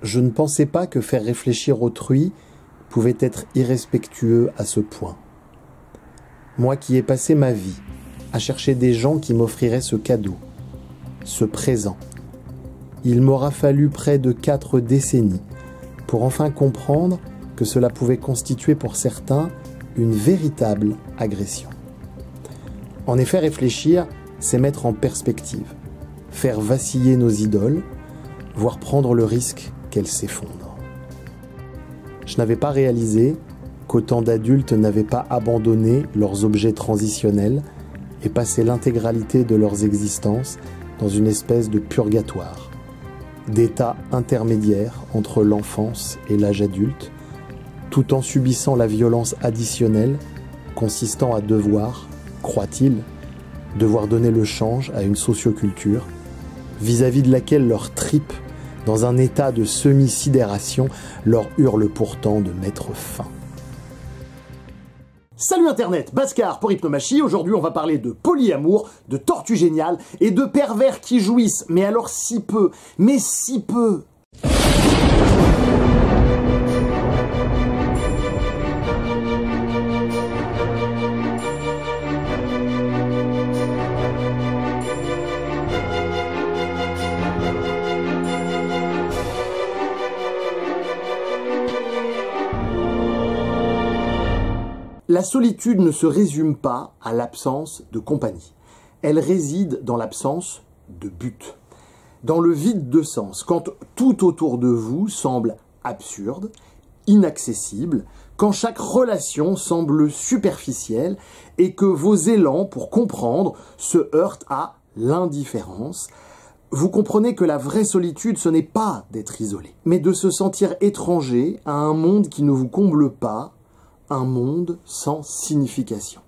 Je ne pensais pas que faire réfléchir autrui pouvait être irrespectueux à ce point. Moi qui ai passé ma vie à chercher des gens qui m'offriraient ce cadeau, ce présent, il m'aura fallu près de 4 décennies pour enfin comprendre que cela pouvait constituer pour certains une véritable agression. En effet, réfléchir, c'est mettre en perspective, faire vaciller nos idoles, voire prendre le risque qu'elles s'effondrent. Je n'avais pas réalisé qu'autant d'adultes n'avaient pas abandonné leurs objets transitionnels et passé l'intégralité de leurs existences dans une espèce de purgatoire, d'état intermédiaire entre l'enfance et l'âge adulte, tout en subissant la violence additionnelle consistant à devoir, croient-ils, devoir donner le change à une socioculture vis-à-vis de laquelle leur tripe, dans un état de semi-sidération, leur hurle pourtant de mettre fin. Salut Internet, Bhaskar pour Hypnomachie. Aujourd'hui on va parler de polyamour, de tortues géniales et de pervers qui jouissent, mais alors si peu, mais si peu. La solitude ne se résume pas à l'absence de compagnie. Elle réside dans l'absence de but. Dans le vide de sens, quand tout autour de vous semble absurde, inaccessible, quand chaque relation semble superficielle et que vos élans pour comprendre se heurtent à l'indifférence, vous comprenez que la vraie solitude, ce n'est pas d'être isolé, mais de se sentir étranger à un monde qui ne vous comble pas, un monde sans signification.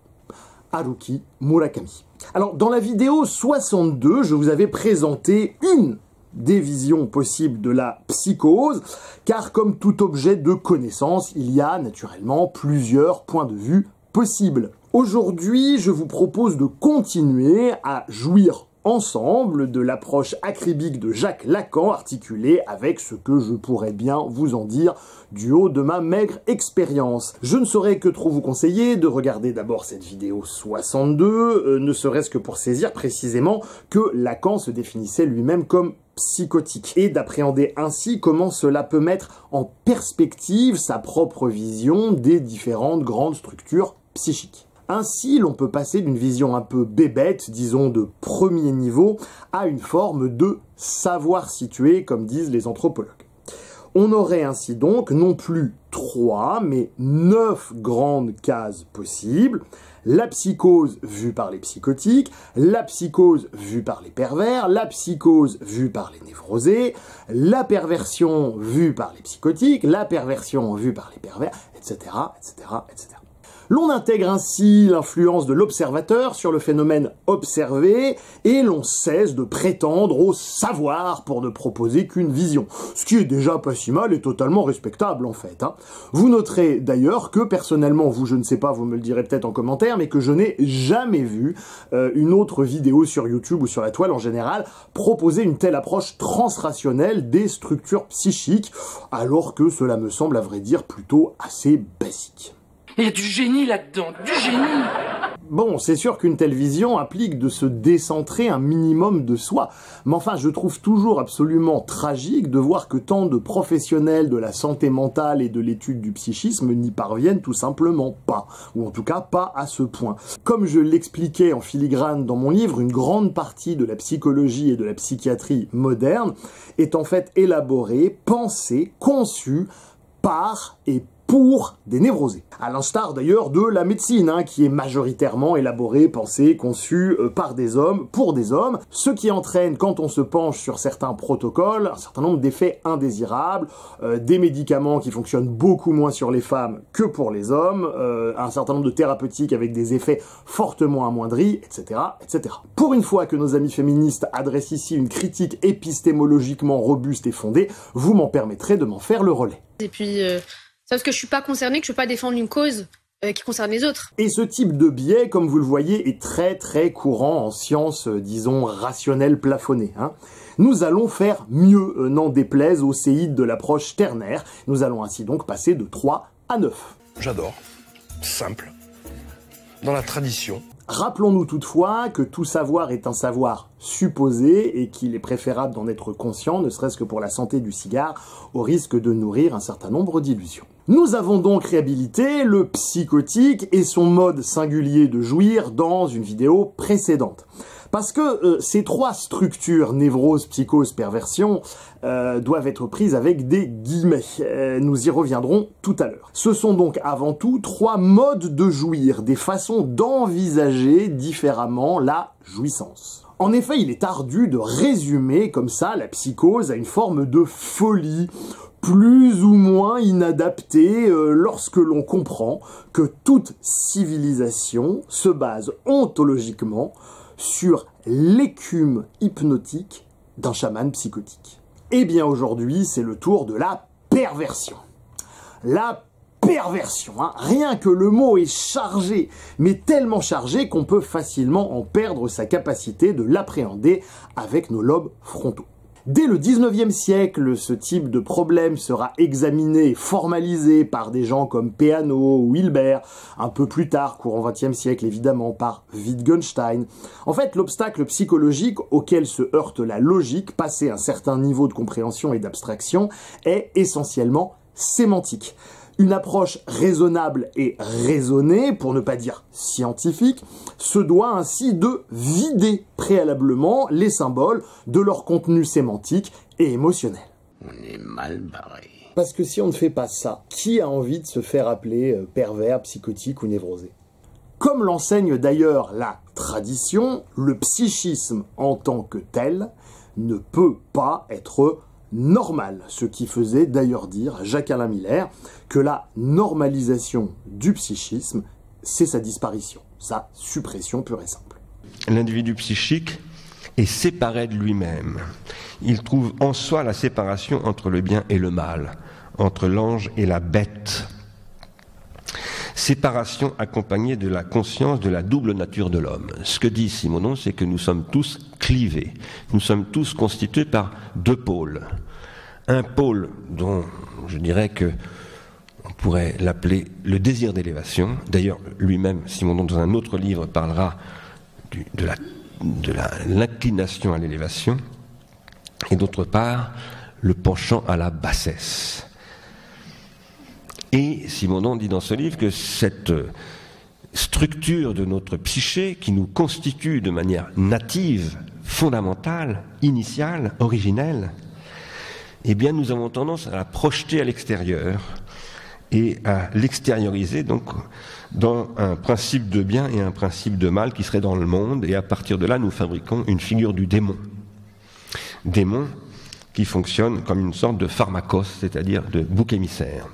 Haruki Murakami. Alors, dans la vidéo 62, je vous avais présenté une des visions possibles de la psychose, car comme tout objet de connaissance, il y a naturellement plusieurs points de vue possibles. Aujourd'hui, je vous propose de continuer à jouir ensemble de l'approche acribique de Jacques Lacan articulée avec ce que je pourrais bien vous en dire du haut de ma maigre expérience. Je ne saurais que trop vous conseiller de regarder d'abord cette vidéo 62, ne serait-ce que pour saisir précisément que Lacan se définissait lui-même comme psychotique, et d'appréhender ainsi comment cela peut mettre en perspective sa propre vision des différentes grandes structures psychiques. Ainsi, l'on peut passer d'une vision un peu bébête, disons de premier niveau, à une forme de savoir situé, comme disent les anthropologues. On aurait ainsi donc non plus 3, mais 9 grandes cases possibles. La psychose vue par les psychotiques, la psychose vue par les pervers, la psychose vue par les névrosés, la perversion vue par les psychotiques, la perversion vue par les pervers, etc., etc., etc. L'on intègre ainsi l'influence de l'observateur sur le phénomène observé et l'on cesse de prétendre au savoir pour ne proposer qu'une vision. Ce qui est déjà pas si mal et totalement respectable en fait. Vous noterez d'ailleurs que personnellement, vous je ne sais pas, vous me le direz peut-être en commentaire, mais que je n'ai jamais vu une autre vidéo sur YouTube ou sur la toile en général proposer une telle approche transrationnelle des structures psychiques, alors que cela me semble à vrai dire plutôt assez basique. Il y a du génie là-dedans, du génie. Bon, c'est sûr qu'une telle vision implique de se décentrer un minimum de soi, mais enfin, je trouve toujours absolument tragique de voir que tant de professionnels de la santé mentale et de l'étude du psychisme n'y parviennent tout simplement pas, ou en tout cas pas à ce point. Comme je l'expliquais en filigrane dans mon livre, une grande partie de la psychologie et de la psychiatrie moderne est en fait élaborée, pensée, conçue par et pour des névrosés. À l'instar d'ailleurs de la médecine, qui est majoritairement élaborée, pensée, conçue par des hommes, pour des hommes, ce qui entraîne, quand on se penche sur certains protocoles, un certain nombre d'effets indésirables, des médicaments qui fonctionnent beaucoup moins sur les femmes que pour les hommes, un certain nombre de thérapeutiques avec des effets fortement amoindris, etc., etc. Pour une fois que nos amis féministes adressent ici une critique épistémologiquement robuste et fondée, vous m'en permettrez de m'en faire le relais. Et puis... c'est parce que je suis pas concernée que je peux pas défendre une cause qui concerne les autres. Et ce type de biais, comme vous le voyez, est très courant en sciences, disons, rationnelles plafonnées. Nous allons faire mieux, n'en déplaise aux séides de l'approche ternaire. Nous allons ainsi donc passer de 3 à 9. J'adore. Simple. Dans la tradition. Rappelons-nous toutefois que tout savoir est un savoir supposé et qu'il est préférable d'en être conscient, ne serait-ce que pour la santé du cigare, au risque de nourrir un certain nombre d'illusions. Nous avons donc réhabilité le psychotique et son mode singulier de jouir dans une vidéo précédente. Parce que ces 3 structures, névrose, psychose, perversion, doivent être prises avec des guillemets. Nous y reviendrons tout à l'heure. Ce sont donc avant tout 3 modes de jouir, des façons d'envisager différemment la jouissance. En effet, il est ardu de résumer comme ça la psychose à une forme de folie, plus ou moins inadaptée lorsque l'on comprend que toute civilisation se base ontologiquement sur l'écume hypnotique d'un chaman psychotique. Eh bien aujourd'hui, c'est le tour de la perversion. La perversion, rien que le mot est chargé, mais tellement chargé qu'on peut facilement en perdre sa capacité de l'appréhender avec nos lobes frontaux. Dès le 19e siècle, ce type de problème sera examiné et formalisé par des gens comme Peano ou Hilbert, un peu plus tard, courant 20e siècle évidemment, par Wittgenstein. En fait, l'obstacle psychologique auquel se heurte la logique, passé un certain niveau de compréhension et d'abstraction, est essentiellement sémantique. Une approche raisonnable et raisonnée, pour ne pas dire scientifique, se doit ainsi de vider préalablement les symboles de leur contenu sémantique et émotionnel. On est mal barré. Parce que si on ne fait pas ça, qui a envie de se faire appeler pervers, psychotique ou névrosé? Comme l'enseigne d'ailleurs la tradition, le psychisme en tant que tel ne peut pas être normal, ce qui faisait d'ailleurs dire à Jacques-Alain Miller que la normalisation du psychisme, c'est sa disparition, sa suppression pure et simple. L'individu psychique est séparé de lui-même. Il trouve en soi la séparation entre le bien et le mal, entre l'ange et la bête. Séparation accompagnée de la conscience de la double nature de l'homme. Ce que dit Simonon, c'est que nous sommes tous clivés. Nous sommes tous constitués par 2 pôles. Un pôle dont je dirais que on pourrait l'appeler le désir d'élévation. D'ailleurs, lui-même, Simonon, dans un autre livre, parlera de l'inclination à l'élévation. Et d'autre part, le penchant à la bassesse. Et Simonon dit dans ce livre que cette structure de notre psyché, qui nous constitue de manière native, fondamentale, initiale, originelle, eh bien nous avons tendance à la projeter à l'extérieur et à l'extérioriser donc dans un principe de bien et un principe de mal qui serait dans le monde, et à partir de là nous fabriquons une figure du démon. Démon qui fonctionne comme une sorte de pharmakos, c'est-à-dire de bouc émissaire.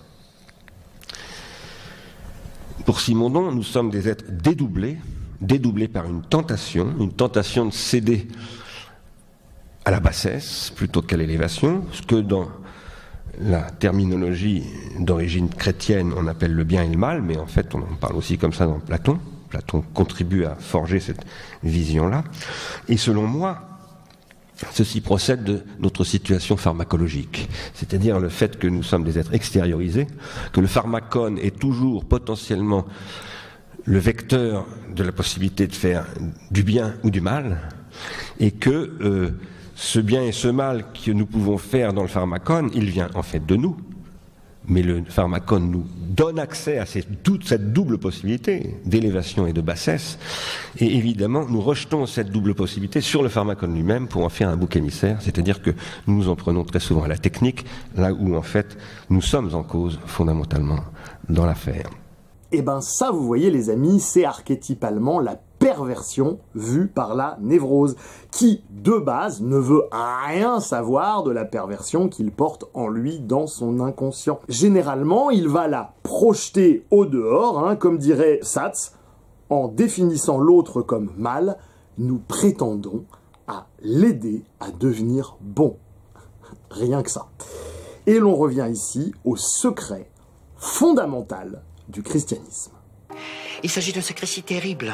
Pour Simonon, nous sommes des êtres dédoublés par une tentation de céder à la bassesse plutôt qu'à l'élévation, ce que dans la terminologie d'origine chrétienne on appelle le bien et le mal, mais en fait on en parle aussi comme ça dans Platon. Platon contribue à forger cette vision-là. Et selon moi, ceci procède de notre situation pharmacologique, c'est-à-dire le fait que nous sommes des êtres extériorisés, que le pharmacone est toujours potentiellement le vecteur de la possibilité de faire du bien ou du mal, et que ce bien et ce mal que nous pouvons faire dans le pharmacone, il vient en fait de nous. Mais le pharmacone nous donne accès à toute cette double possibilité d'élévation et de bassesse. Et évidemment, nous rejetons cette double possibilité sur le pharmacone lui-même pour en faire un bouc émissaire. C'est-à-dire que nous nous en prenons très souvent à la technique, là où en fait nous sommes en cause fondamentalement dans l'affaire. Eh ben ça, vous voyez les amis, c'est archétypalement la perversion vue par la névrose, qui, de base, ne veut rien savoir de la perversion qu'il porte en lui dans son inconscient. Généralement, il va la projeter au dehors, comme dirait Satz, en définissant l'autre comme mal, nous prétendons à l'aider à devenir bon. Rien que ça. Et l'on revient ici au secret fondamental du christianisme. Il s'agit d'un secret si terrible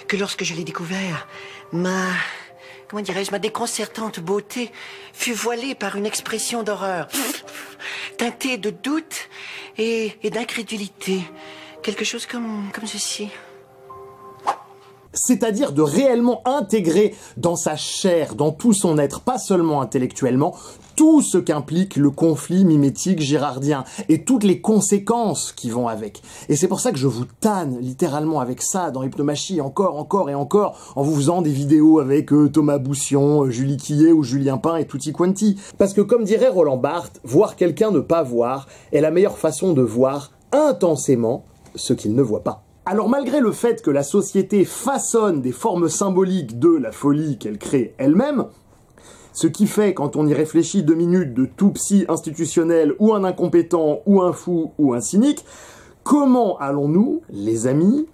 que lorsque je l'ai découvert, comment dirais-je, ma déconcertante beauté fut voilée par une expression d'horreur, teintée de doute et d'incrédulité. Quelque chose comme ceci. C'est-à-dire de réellement intégrer dans sa chair, dans tout son être, pas seulement intellectuellement, tout ce qu'implique le conflit mimétique girardien et toutes les conséquences qui vont avec. Et c'est pour ça que je vous tanne littéralement avec ça dans Hypnomachie encore et encore en vous faisant des vidéos avec Thomas Boussion, Julie Quillet ou Julien Pain et tutti quanti. Parce que comme dirait Roland Barthes, voir quelqu'un ne pas voir est la meilleure façon de voir intensément ce qu'il ne voit pas. Alors malgré le fait que la société façonne des formes symboliques de la folie qu'elle crée elle-même, ce qui fait, quand on y réfléchit 2 minutes, de tout psy institutionnel ou un incompétent ou un fou ou un cynique, comment allons-nous, les amis,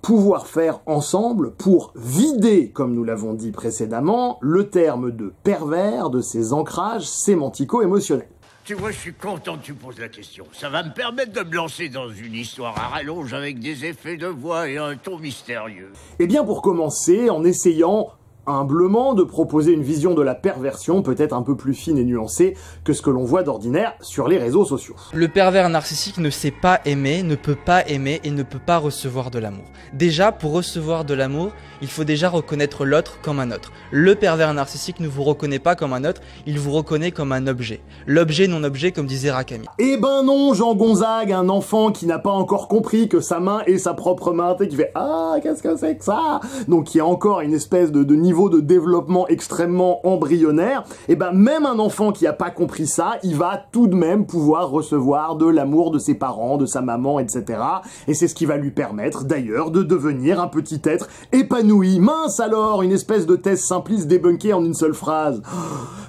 pouvoir faire ensemble pour vider, comme nous l'avons dit précédemment, le terme de pervers de ses ancrages sémantico-émotionnels? Tu vois, je suis content que tu poses la question. Ça va me permettre de me lancer dans une histoire à rallonge avec des effets de voix et un ton mystérieux. Eh bien, pour commencer, en essayant humblement de proposer une vision de la perversion peut-être un peu plus fine et nuancée que ce que l'on voit d'ordinaire sur les réseaux sociaux. Le pervers narcissique ne sait pas aimer, ne peut pas aimer et ne peut pas recevoir de l'amour. Déjà, pour recevoir de l'amour, il faut déjà reconnaître l'autre comme un autre. Le pervers narcissique ne vous reconnaît pas comme un autre, il vous reconnaît comme un objet. L'objet non-objet, comme disait Rakami. Eh ben non, Jean Gonzague, un enfant qui n'a pas encore compris que sa main est sa propre main, qui fait « Ah, qu'est-ce que c'est que ça ?» Donc qui a encore une espèce de niveau de développement extrêmement embryonnaire, et ben même un enfant qui a pas compris ça, il va tout de même pouvoir recevoir de l'amour de ses parents, de sa maman, etc. Et c'est ce qui va lui permettre d'ailleurs de devenir un petit être épanoui. Mince alors, une espèce de thèse simpliste débunkée en une seule phrase.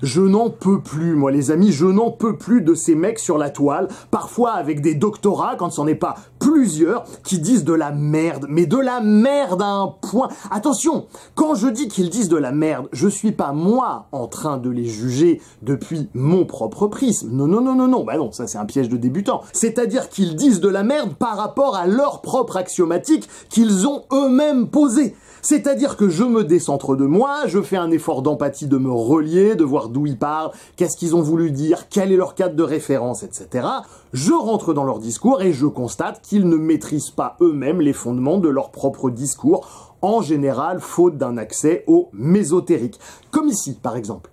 Je n'en peux plus, moi les amis, je n'en peux plus de ces mecs sur la toile, parfois avec des doctorats, quand c'en est pas plusieurs, qui disent de la merde, mais de la merde à un point. Attention, quand je dis qu'ils disent de la merde, je suis pas moi en train de les juger depuis mon propre prisme. Non, bah non, ça c'est un piège de débutant. C'est-à-dire qu'ils disent de la merde par rapport à leur propre axiomatique qu'ils ont eux-mêmes posée. C'est-à-dire que je me décentre de moi, je fais un effort d'empathie de me relier, de voir d'où ils parlent, qu'est-ce qu'ils ont voulu dire, quel est leur cadre de référence, etc. Je rentre dans leur discours et je constate qu'ils ne maîtrisent pas eux-mêmes les fondements de leur propre discours, en général faute d'un accès au mésotérique. Comme ici, par exemple.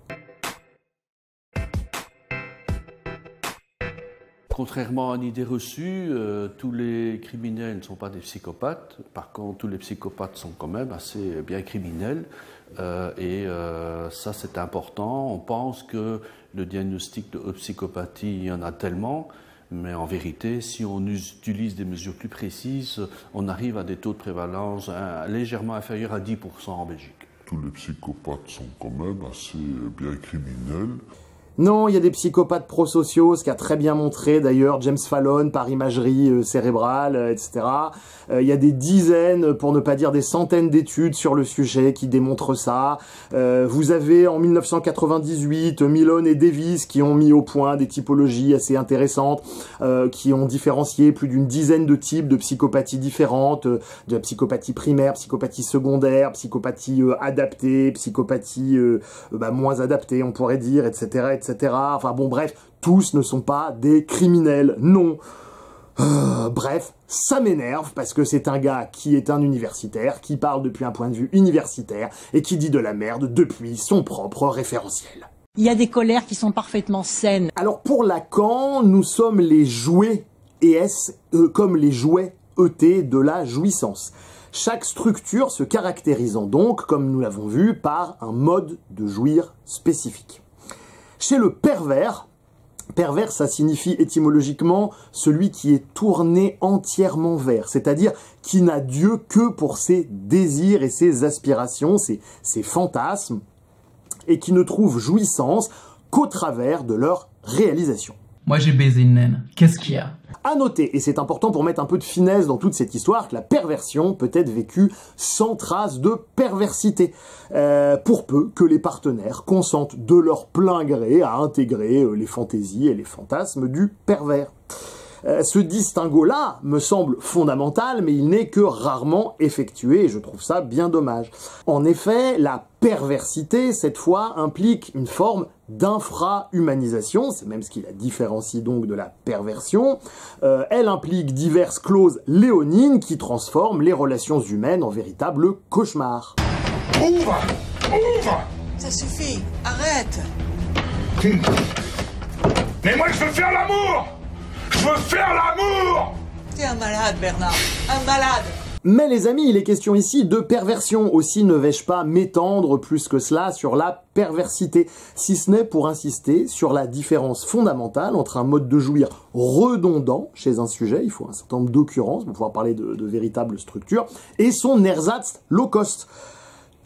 Contrairement à une idée reçue, tous les criminels ne sont pas des psychopathes. Par contre, tous les psychopathes sont quand même assez bien criminels. Ça, c'est important. On pense que le diagnostic de psychopathie, il y en a tellement. Mais en vérité, si on utilise des mesures plus précises, on arrive à des taux de prévalence légèrement inférieurs à 10% en Belgique. Tous les psychopathes sont quand même assez bien criminels. Non, il y a des psychopathes prosociaux, ce qu'a très bien montré d'ailleurs James Fallon par imagerie cérébrale, etc. Il y a des dizaines, pour ne pas dire des centaines d'études sur le sujet qui démontrent ça. Vous avez en 1998 Milone et Davis qui ont mis au point des typologies assez intéressantes, qui ont différencié plus d'une dizaine de types de psychopathies différentes, de la psychopathie primaire, psychopathie secondaire, psychopathie adaptée, psychopathie moins adaptée, on pourrait dire, etc. Enfin bon, bref, tous ne sont pas des criminels, non. Bref, ça m'énerve parce que c'est un gars qui est un universitaire, qui parle depuis un point de vue universitaire et qui dit de la merde depuis son propre référentiel. Il y a des colères qui sont parfaitement saines. Alors pour Lacan, nous sommes les jouets ES comme les jouets ET de la jouissance. Chaque structure se caractérisant donc, comme nous l'avons vu, par un mode de jouir spécifique. Chez le pervers, pervers ça signifie étymologiquement celui qui est tourné entièrement vers, c'est-à-dire qui n'a Dieu que pour ses désirs et ses aspirations, ses fantasmes, et qui ne trouve jouissance qu'au travers de leur réalisation. Moi j'ai baisé une naine, qu'est-ce qu'il y a ? À noter, et c'est important pour mettre un peu de finesse dans toute cette histoire, que la perversion peut être vécue sans trace de perversité, pour peu que les partenaires consentent de leur plein gré à intégrer les fantaisies et les fantasmes du pervers. Ce distinguo-là me semble fondamental, mais il n'est que rarement effectué, et je trouve ça bien dommage. En effet, la perversité, cette fois, implique une forme d'infra-humanisation, c'est même ce qui la différencie donc de la perversion. Elle implique diverses clauses léonines qui transforment les relations humaines en véritable cauchemar. Ouvre! Ouvre! Ça suffit, arrête! Mais moi je veux faire l'amour! Je veux faire l'amour! T'es un malade, Bernard, un malade! Mais les amis, il est question ici de perversion. Aussi ne vais-je pas m'étendre plus que cela sur la perversité, si ce n'est pour insister sur la différence fondamentale entre un mode de jouir redondant chez un sujet, il faut un certain nombre d'occurrences pour pouvoir parler de véritables structures, et son ersatz low cost.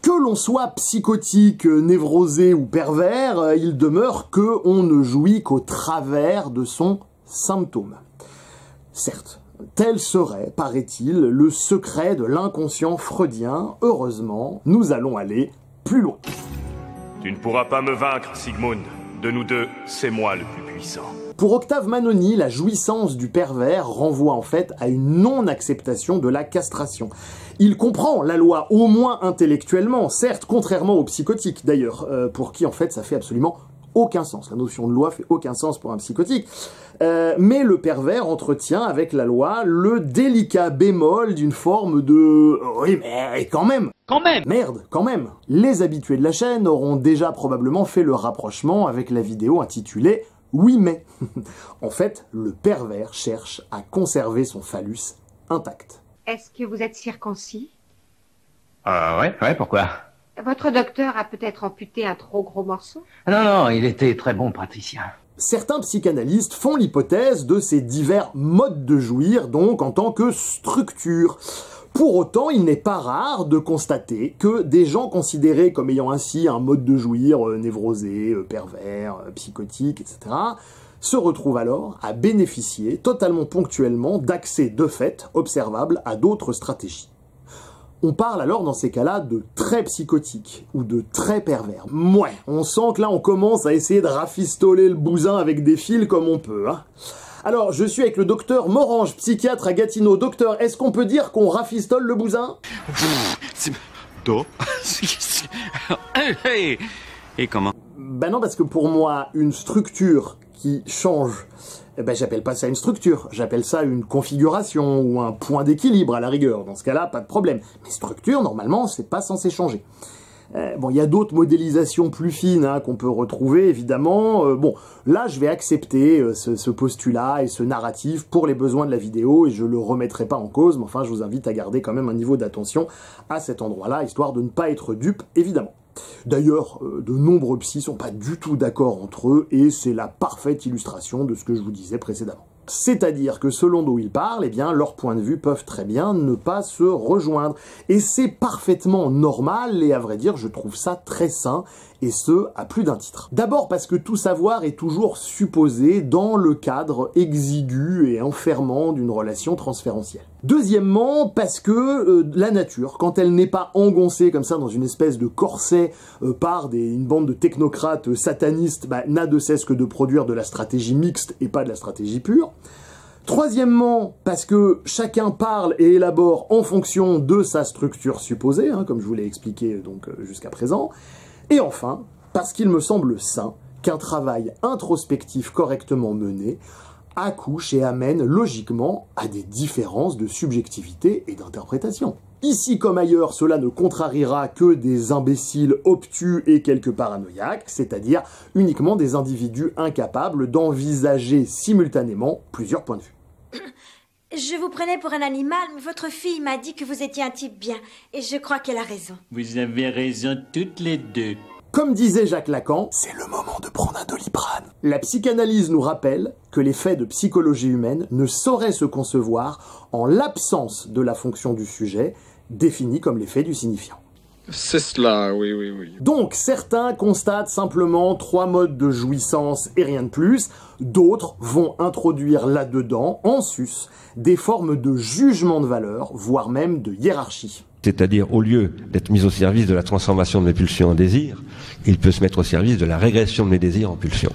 Que l'on soit psychotique, névrosé ou pervers, il demeure que on ne jouit qu'au travers de son symptôme. Certes, tel serait, paraît-il, le secret de l'inconscient freudien. Heureusement, nous allons aller plus loin. Tu ne pourras pas me vaincre, Sigmund. De nous deux, c'est moi le plus puissant. Pour Octave Manoni, la jouissance du pervers renvoie en fait à une non-acceptation de la castration. Il comprend la loi, au moins intellectuellement, certes, contrairement aux psychotiques d'ailleurs, pour qui en fait ça fait absolument aucun sens. La notion de loi fait aucun sens pour un psychotique. Mais le pervers entretient avec la loi le délicat bémol d'une forme de... Oui, mais quand même! Quand même! Merde, quand même! Les habitués de la chaîne auront déjà probablement fait le rapprochement avec la vidéo intitulée « Oui, mais ». En fait, le pervers cherche à conserver son phallus intact. Est-ce que vous êtes circoncis? Ouais, pourquoi? Votre docteur a peut-être amputé un trop gros morceau? Non, il était très bon praticien. Certains psychanalystes font l'hypothèse de ces divers modes de jouir, donc en tant que structure. Pour autant, il n'est pas rare de constater que des gens considérés comme ayant ainsi un mode de jouir névrosé, pervers, psychotique, etc., se retrouvent alors à bénéficier totalement ponctuellement d'accès de fait observables à d'autres stratégies. On parle alors dans ces cas-là de très psychotique ou de très pervers. Mouais, on sent que là on commence à essayer de rafistoler le bousin avec des fils comme on peut, hein. Alors, je suis avec le docteur Morange, psychiatre à Gatineau. Docteur, est-ce qu'on peut dire qu'on rafistole le bousin? Et comment? Ben non, parce que pour moi, une structure qui change, j'appelle pas ça une structure, j'appelle ça une configuration ou un point d'équilibre à la rigueur. Dans ce cas-là, pas de problème. Mais structure, normalement, c'est pas censé changer. Bon, il y a d'autres modélisations plus fines qu'on peut retrouver, évidemment. Bon, là, je vais accepter ce postulat et ce narratif pour les besoins de la vidéo et je le remettrai pas en cause, mais enfin, je vous invite à garder quand même un niveau d'attention à cet endroit-là, histoire de ne pas être dupe, évidemment. D'ailleurs, de nombreux psys sont pas du tout d'accord entre eux et c'est la parfaite illustration de ce que je vous disais précédemment. C'est-à-dire que selon d'où ils parlent, eh bien, leurs points de vue peuvent très bien ne pas se rejoindre. Et c'est parfaitement normal, et à vrai dire, je trouve ça très sain, et ce, à plus d'un titre. D'abord parce que tout savoir est toujours supposé dans le cadre exigu et enfermant d'une relation transférentielle. Deuxièmement, parce que la nature, quand elle n'est pas engoncée comme ça dans une espèce de corset par une bande de technocrates satanistes, n'a de cesse que de produire de la stratégie mixte et pas de la stratégie pure. Troisièmement, parce que chacun parle et élabore en fonction de sa structure supposée, comme je vous l'ai expliqué donc jusqu'à présent. Et enfin, parce qu'il me semble sain qu'un travail introspectif correctement mené accouche et amène logiquement à des différences de subjectivité et d'interprétation. Ici comme ailleurs, cela ne contrariera que des imbéciles obtus et quelques paranoïaques, c'est-à-dire uniquement des individus incapables d'envisager simultanément plusieurs points de vue. Je vous prenais pour un animal, mais votre fille m'a dit que vous étiez un type bien, et je crois qu'elle a raison. Vous avez raison toutes les deux. Comme disait Jacques Lacan, c'est le moment de prendre un Doliprane. La psychanalyse nous rappelle que les faits de psychologie humaine ne sauraient se concevoir en l'absence de la fonction du sujet, définie comme les faits du signifiant. C'est cela, oui. Donc, certains constatent simplement 3 modes de jouissance et rien de plus, d'autres vont introduire là-dedans, en sus, des formes de jugement de valeur, voire même de hiérarchie. C'est-à-dire, au lieu d'être mis au service de la transformation de mes pulsions en désirs, il peut se mettre au service de la régression de mes désirs en pulsions.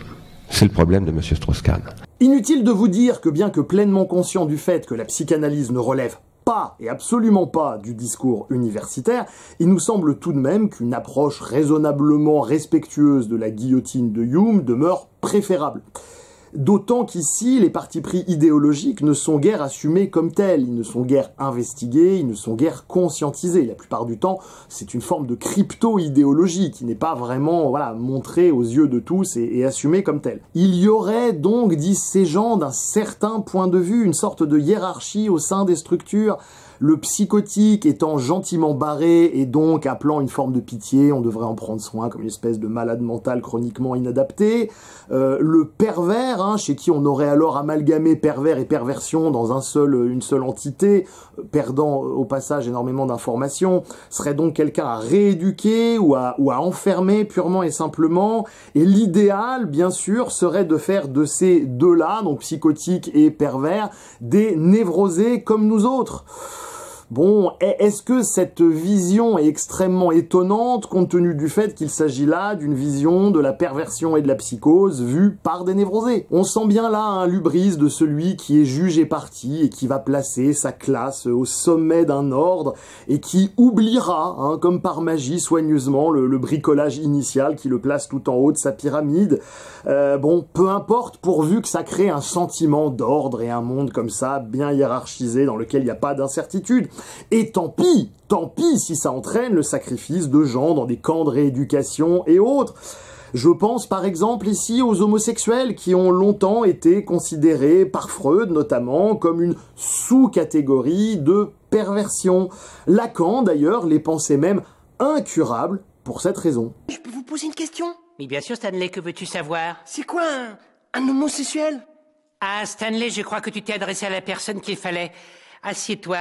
C'est le problème de M. Strauss-Kahn. Inutile de vous dire que bien que pleinement conscient du fait que la psychanalyse ne relève pas et absolument pas du discours universitaire, il nous semble tout de même qu'une approche raisonnablement respectueuse de la guillotine de Hume demeure préférable. D'autant qu'ici, les partis pris idéologiques ne sont guère assumés comme tels, ils ne sont guère investigués, ils ne sont guère conscientisés. La plupart du temps, c'est une forme de crypto-idéologie qui n'est pas vraiment montrée aux yeux de tous et assumée comme telle. Il y aurait donc, disent ces gens, d'un certain point de vue, une sorte de hiérarchie au sein des structures. Le psychotique étant gentiment barré et donc appelant une forme de pitié, on devrait en prendre soin comme une espèce de malade mental chroniquement inadapté. Le pervers, chez qui on aurait alors amalgamé pervers et perversion dans une seule entité, perdant au passage énormément d'informations, serait donc quelqu'un à rééduquer ou à enfermer purement et simplement. Et l'idéal, bien sûr, serait de faire de ces deux-là, donc psychotiques et pervers, des névrosés comme nous autres. Bon, est-ce que cette vision est extrêmement étonnante compte tenu du fait qu'il s'agit là d'une vision de la perversion et de la psychose vue par des névrosés? On sent bien là un hubris de celui qui est juge et parti et qui va placer sa classe au sommet d'un ordre et qui oubliera, comme par magie soigneusement, le bricolage initial qui le place tout en haut de sa pyramide. Bon, peu importe pourvu que ça crée un sentiment d'ordre et un monde comme ça, bien hiérarchisé, dans lequel il n'y a pas d'incertitude. Et tant pis si ça entraîne le sacrifice de gens dans des camps de rééducation et autres. Je pense par exemple ici aux homosexuels qui ont longtemps été considérés, par Freud notamment, comme une sous-catégorie de perversion. Lacan d'ailleurs les pensait même incurables pour cette raison. Je peux vous poser une question? Mais bien sûr, Stanley, que veux-tu savoir? C'est quoi un homosexuel? Ah, Stanley, je crois que tu t'es adressé à la personne qu'il fallait. Assieds-toi.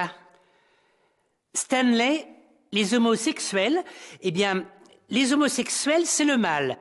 Stanley, les homosexuels, les homosexuels, c'est le mal.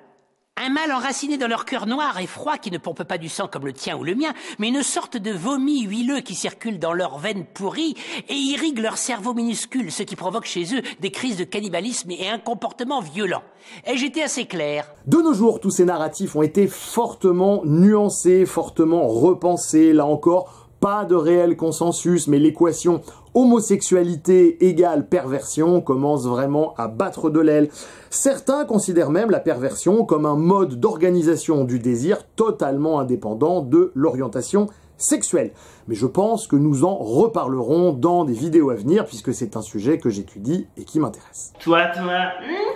Un mal enraciné dans leur cœur noir et froid qui ne pompe pas du sang comme le tien ou le mien, mais une sorte de vomi huileux qui circule dans leurs veines pourries et irrigue leur cerveau minuscule, ce qui provoque chez eux des crises de cannibalisme et un comportement violent. Ai-je été assez clair? De nos jours, tous ces narratifs ont été fortement nuancés, fortement repensés, là encore, pas de réel consensus, mais l'équation homosexualité égale perversion commence vraiment à battre de l'aile. Certains considèrent même la perversion comme un mode d'organisation du désir totalement indépendant de l'orientation sexuelle. Mais je pense que nous en reparlerons dans des vidéos à venir, puisque c'est un sujet que j'étudie et qui m'intéresse. Toi,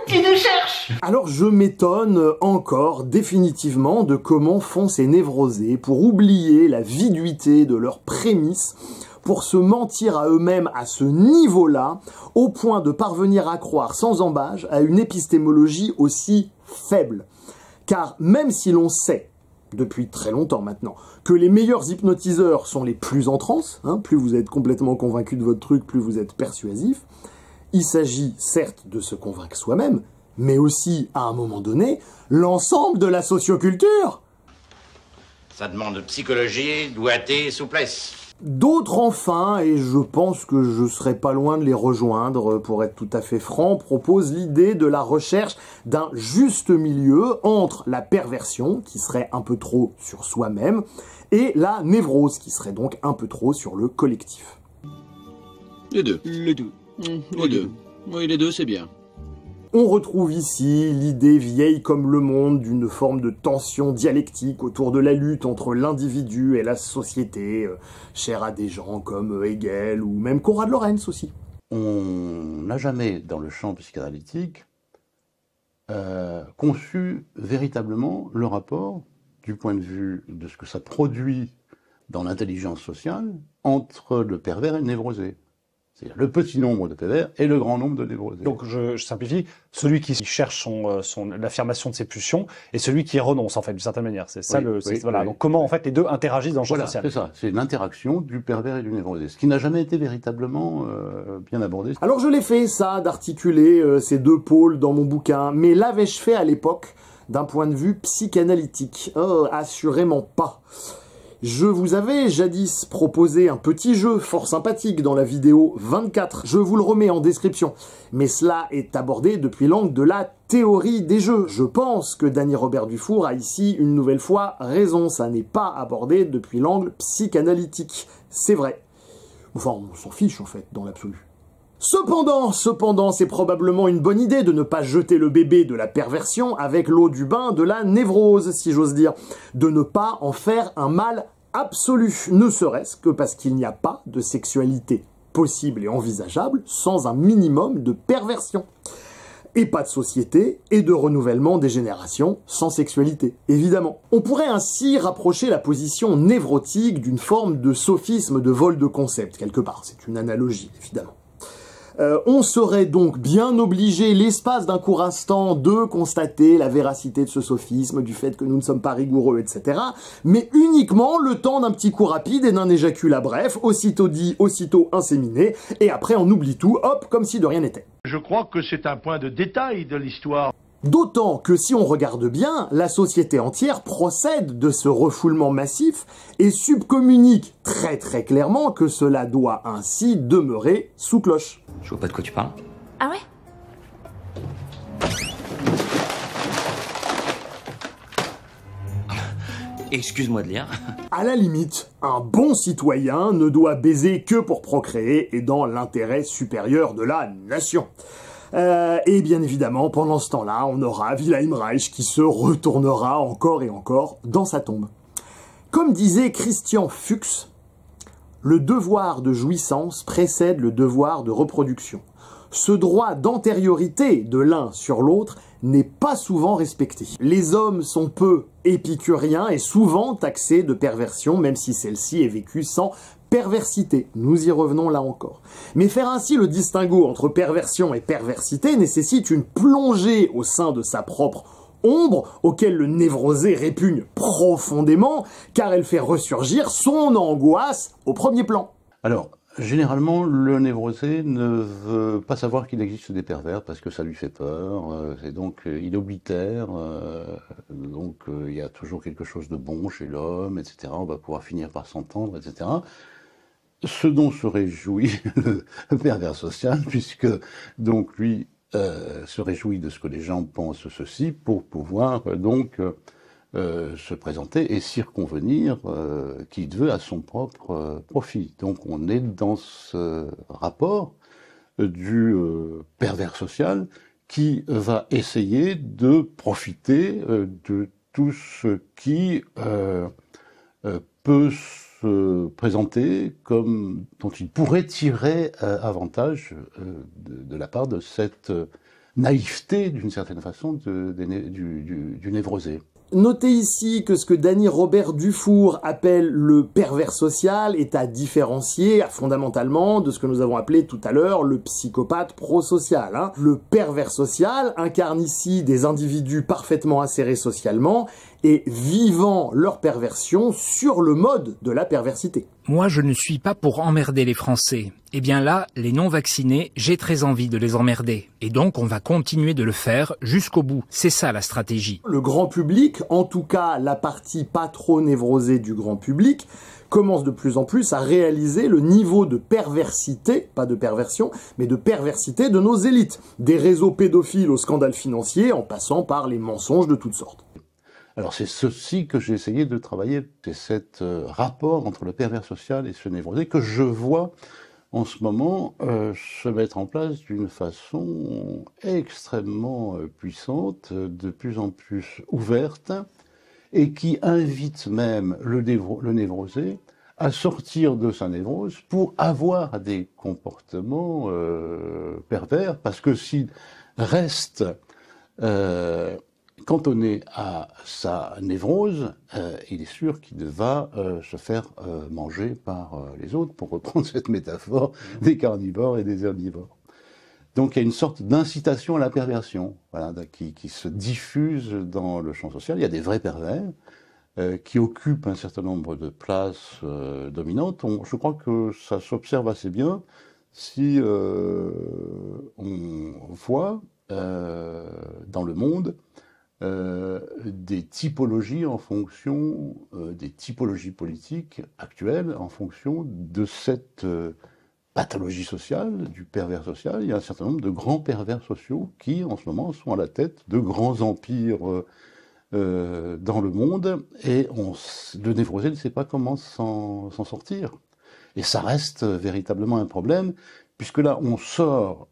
tu te cherches. Alors je m'étonne encore définitivement de comment font ces névrosés pour oublier la viduité de leurs prémices, pour se mentir à eux-mêmes à ce niveau-là, au point de parvenir à croire sans embâche à une épistémologie aussi faible. Car même si l'on sait, depuis très longtemps maintenant, que les meilleurs hypnotiseurs sont les plus en transe, plus vous êtes complètement convaincu de votre truc, plus vous êtes persuasif, il s'agit certes de se convaincre soi-même, mais aussi, à un moment donné, l'ensemble de la socioculture. Ça demande psychologie, doigté, souplesse. D'autres enfin, et je pense que je serais pas loin de les rejoindre pour être tout à fait franc, proposent l'idée de la recherche d'un juste milieu entre la perversion, qui serait un peu trop sur soi-même, et la névrose, qui serait donc un peu trop sur le collectif. Les deux. Les deux. Les deux. Oui, les deux, c'est bien. On retrouve ici l'idée vieille comme le monde d'une forme de tension dialectique autour de la lutte entre l'individu et la société, chère à des gens comme Hegel ou même Konrad Lorenz aussi. On n'a jamais, dans le champ psychanalytique, conçu véritablement le rapport, du point de vue de ce que ça produit dans l'intelligence sociale, entre le pervers et le névrosé. C'est-à-dire le petit nombre de pervers et le grand nombre de névrosés. Donc je simplifie, celui qui cherche l'affirmation de ses pulsions et celui qui renonce en fait d'une certaine manière. C'est ça voilà. Donc comment en fait les deux interagissent dans le champ social. C'est ça, c'est l'interaction du pervers et du névrosé, ce qui n'a jamais été véritablement bien abordé. Alors je l'ai fait ça, d'articuler ces deux pôles dans mon bouquin, mais l'avais-je fait à l'époque d'un point de vue psychanalytique? Assurément pas. Je vous avais jadis proposé un petit jeu fort sympathique dans la vidéo 24, je vous le remets en description, mais cela est abordé depuis l'angle de la théorie des jeux. Je pense que Danny Robert Dufour a ici une nouvelle fois raison, ça n'est pas abordé depuis l'angle psychanalytique, c'est vrai. Enfin, on s'en fiche en fait, dans l'absolu. Cependant, c'est probablement une bonne idée de ne pas jeter le bébé de la perversion avec l'eau du bain de la névrose, si j'ose dire. De ne pas en faire un mal absolu, ne serait-ce que parce qu'il n'y a pas de sexualité possible et envisageable sans un minimum de perversion. Et pas de société et de renouvellement des générations sans sexualité, évidemment. On pourrait ainsi rapprocher la position névrotique d'une forme de sophisme de vol de concept, quelque part. C'est une analogie, évidemment. On serait donc bien obligé, l'espace d'un court instant, de constater la véracité de ce sophisme, du fait que nous ne sommes pas rigoureux, etc. Mais uniquement le temps d'un petit coup rapide et d'un éjaculat bref, aussitôt dit, aussitôt inséminé, et après on oublie tout, hop, comme si de rien n'était. Je crois que c'est un point de détail de l'histoire. D'autant que si on regarde bien, la société entière procède de ce refoulement massif et subcommunique très clairement que cela doit ainsi demeurer sous cloche. Je vois pas de quoi tu parles. Ah ouais? Excuse-moi de lire. À la limite, un bon citoyen ne doit baiser que pour procréer et dans l'intérêt supérieur de la nation. Et bien évidemment, pendant ce temps-là, on aura Wilhelm Reich qui se retournera encore et encore dans sa tombe. Comme disait Christian Fuchs, le devoir de jouissance précède le devoir de reproduction. Ce droit d'antériorité de l'un sur l'autre n'est pas souvent respecté. Les hommes sont peu épicuriens et souvent taxés de perversion, même si celle-ci est vécue sans perversité. Nous y revenons là encore. Mais faire ainsi le distinguo entre perversion et perversité nécessite une plongée au sein de sa propre ombre, auquel le névrosé répugne profondément, car elle fait ressurgir son angoisse au premier plan. Alors, généralement, le névrosé ne veut pas savoir qu'il existe des pervers parce que ça lui fait peur, et donc il oblitère, donc il y a toujours quelque chose de bon chez l'homme, etc. On va pouvoir finir par s'entendre, etc. Ce dont se réjouit le pervers social, puisque donc lui se réjouit de ce que les gens pensent ceci pour pouvoir donc se présenter et circonvenir qui veut à son propre profit. Donc on est dans ce rapport du pervers social qui va essayer de profiter de tout ce qui peut se présenter comme dont il pourrait tirer avantage de la part de cette naïveté, d'une certaine façon, du névrosé. Notez ici que ce que Danny Robert Dufour appelle le pervers social est à différencier fondamentalement de ce que nous avons appelé tout à l'heure le psychopathe prosocial. Le pervers social incarne ici des individus parfaitement insérés socialement et vivant leur perversion sur le mode de la perversité. Moi, je ne suis pas pour emmerder les Français. Eh bien là, les non-vaccinés, j'ai très envie de les emmerder. Et donc, on va continuer de le faire jusqu'au bout. C'est ça la stratégie. Le grand public, en tout cas la partie pas trop névrosée du grand public, commence de plus en plus à réaliser le niveau de perversité, pas de perversion, mais de perversité de nos élites. Des réseaux pédophiles au scandale financier, en passant par les mensonges de toutes sortes. Alors c'est ceci que j'ai essayé de travailler, c'est cet rapport entre le pervers social et ce névrosé que je vois en ce moment se mettre en place d'une façon extrêmement puissante, de plus en plus ouverte, et qui invite même le névrosé à sortir de sa névrose pour avoir des comportements pervers, parce que s'il reste cantonné à sa névrose, il est sûr qu'il va se faire manger par les autres, pour reprendre cette métaphore des carnivores et des herbivores. Donc il y a une sorte d'incitation à la perversion, voilà, qui se diffuse dans le champ social. Il y a des vrais pervers qui occupent un certain nombre de places dominantes. Je crois que ça s'observe assez bien si on voit dans le monde des typologies en fonction des typologies politiques actuelles, en fonction de cette pathologie sociale, du pervers social. Il y a un certain nombre de grands pervers sociaux qui, en ce moment, sont à la tête de grands empires dans le monde, et le névrosé ne sait pas comment s'en sortir. Et ça reste véritablement un problème, puisque là, on sort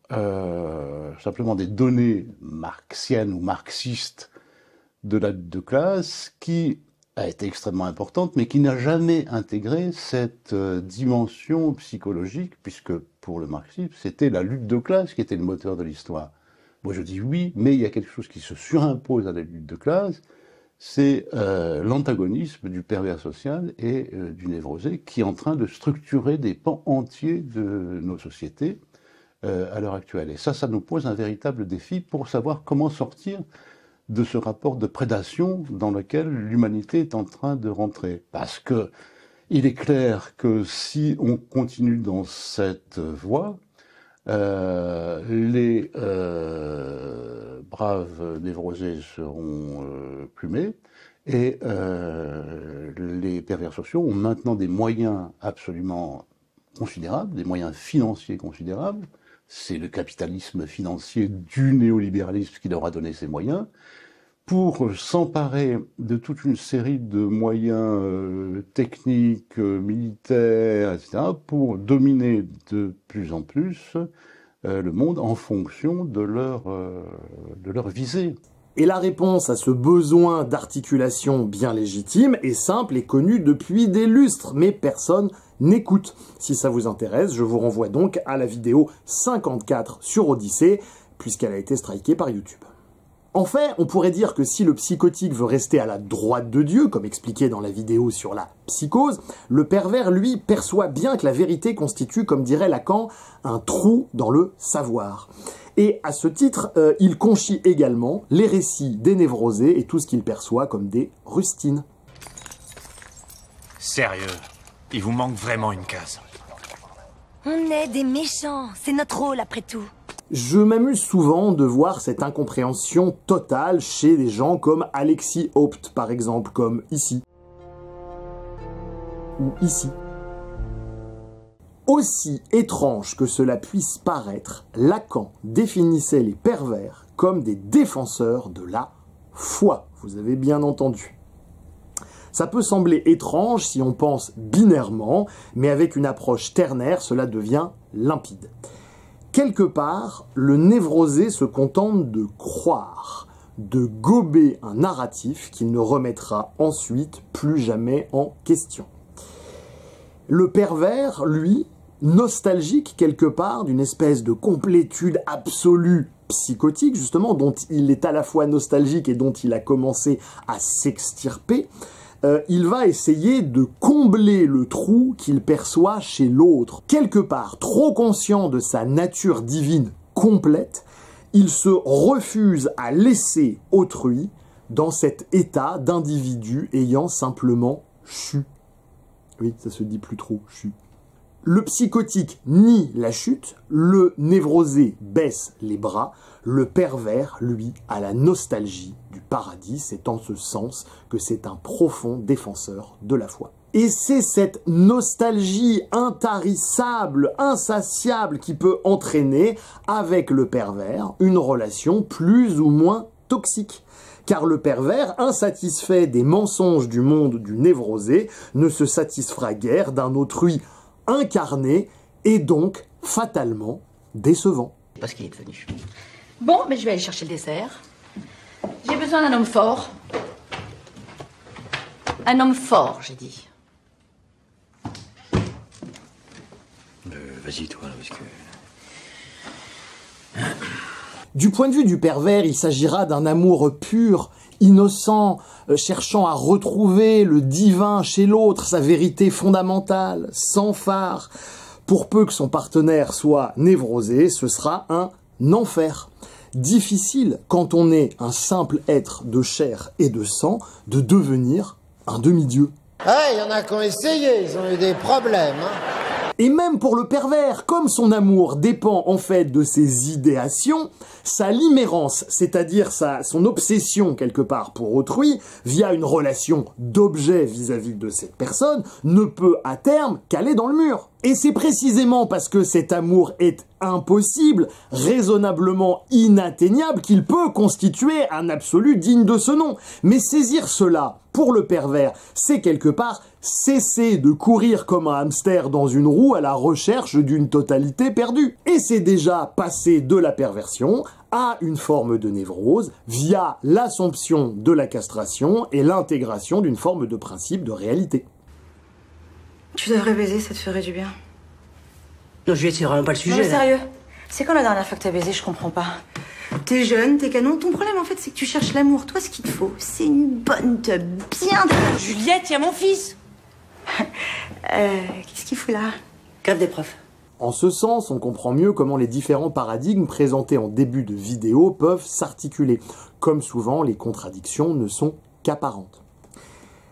simplement des données marxiennes ou marxistes de la lutte de classe, qui a été extrêmement importante, mais qui n'a jamais intégré cette dimension psychologique, puisque pour le marxisme, c'était la lutte de classe qui était le moteur de l'histoire. Moi je dis oui, mais il y a quelque chose qui se surimpose à la lutte de classe, c'est l'antagonisme du pervers social et du névrosé, qui est en train de structurer des pans entiers de nos sociétés à l'heure actuelle. Et ça nous pose un véritable défi pour savoir comment sortir de ce rapport de prédation dans lequel l'humanité est en train de rentrer. Parce que il est clair que si on continue dans cette voie, les braves névrosés seront plumés, et les pervers sociaux ont maintenant des moyens absolument considérables, des moyens financiers considérables. C'est le capitalisme financier du néolibéralisme qui leur a donné ces moyens, pour s'emparer de toute une série de moyens techniques, militaires, etc., pour dominer de plus en plus le monde en fonction de leur visée. Et la réponse à ce besoin d'articulation bien légitime est simple et connue depuis des lustres, mais personne n'écoute. Si ça vous intéresse, je vous renvoie donc à la vidéo 54 sur Odyssée, puisqu'elle a été strikée par YouTube. En fait, on pourrait dire que si le psychotique veut rester à la droite de Dieu, comme expliqué dans la vidéo sur la psychose, le pervers, lui, perçoit bien que la vérité constitue, comme dirait Lacan, un trou dans le savoir. Et à ce titre, il conchit également les récits des névrosés et tout ce qu'il perçoit comme des rustines. Sérieux, il vous manque vraiment une case. On est des méchants, c'est notre rôle après tout. Je m'amuse souvent de voir cette incompréhension totale chez des gens comme Alexis Haupt, par exemple, comme ici. Ou ici. Aussi étrange que cela puisse paraître, Lacan définissait les pervers comme des défenseurs de la foi. Vous avez bien entendu. Ça peut sembler étrange si on pense binairement, mais avec une approche ternaire, cela devient limpide. Quelque part, le névrosé se contente de croire, de gober un narratif qu'il ne remettra ensuite plus jamais en question. Le pervers, lui, nostalgique quelque part d'une espèce de complétude absolue psychotique, justement, dont il est à la fois nostalgique et dont il a commencé à s'extirper, il va essayer de combler le trou qu'il perçoit chez l'autre. Quelque part, trop conscient de sa nature divine complète, il se refuse à laisser autrui dans cet état d'individu ayant simplement chu. Oui, ça se dit plus trop, chu. Le psychotique nie la chute, le névrosé baisse les bras, le pervers, lui, a la nostalgie du paradis. C'est en ce sens que c'est un profond défenseur de la foi. Et c'est cette nostalgie intarissable, insatiable, qui peut entraîner, avec le pervers, une relation plus ou moins toxique. Car le pervers, insatisfait des mensonges du monde du névrosé, ne se satisfera guère d'un autrui incarné et donc fatalement décevant. Parce qu'il est devenu. Bon, mais je vais aller chercher le dessert. J'ai besoin d'un homme fort. Un homme fort, j'ai dit. Vas-y, toi, parce que... Du point de vue du pervers, il s'agira d'un amour pur, innocent, cherchant à retrouver le divin chez l'autre, sa vérité fondamentale, sans phare. Pour peu que son partenaire soit névrosé, ce sera un enfer. Difficile, quand on est un simple être de chair et de sang, de devenir un demi-dieu. Ah, il y en a qui ont essayé, ils ont eu des problèmes. Hein. Et même pour le pervers, comme son amour dépend en fait de ses idéations, sa limérance, c'est-à-dire son obsession quelque part pour autrui, via une relation d'objet vis-à-vis de cette personne, ne peut à terme qu'aller dans le mur. Et c'est précisément parce que cet amour est impossible, raisonnablement inatteignable, qu'il peut constituer un absolu digne de ce nom. Mais saisir cela, pour le pervers, c'est quelque part cesser de courir comme un hamster dans une roue à la recherche d'une totalité perdue. Et c'est déjà passer de la perversion à une forme de névrose via l'assomption de la castration et l'intégration d'une forme de principe de réalité. Tu devrais baiser, ça te ferait du bien. Non, Juliette, c'est vraiment pas le sujet. Non, là. sérieux. C'est quand la dernière fois que t'as baisé, je comprends pas. T'es jeune, t'es canon. Ton problème, en fait, c'est que tu cherches l'amour. Toi, ce qu'il te faut, c'est une bonne teub bien... Juliette, y a mon fils. Qu'est-ce qu'il fout là? Grève des profs. En ce sens, on comprend mieux comment les différents paradigmes présentés en début de vidéo peuvent s'articuler. Comme souvent, les contradictions ne sont qu'apparentes.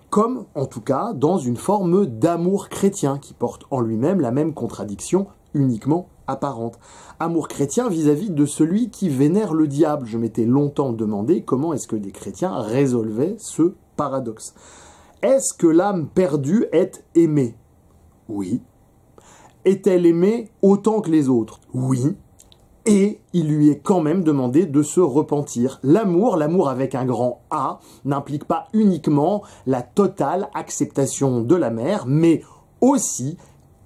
Comme, en tout cas, dans une forme d'amour chrétien qui porte en lui-même la même contradiction uniquement apparente. Amour chrétien vis-à-vis de celui qui vénère le diable. Je m'étais longtemps demandé comment est-ce que des chrétiens résolvaient ce paradoxe. Est-ce que l'âme perdue est aimée? Oui. Est-elle aimée autant que les autres? Oui. Et il lui est quand même demandé de se repentir. L'amour avec un grand A, n'implique pas uniquement la totale acceptation de la mère, mais aussi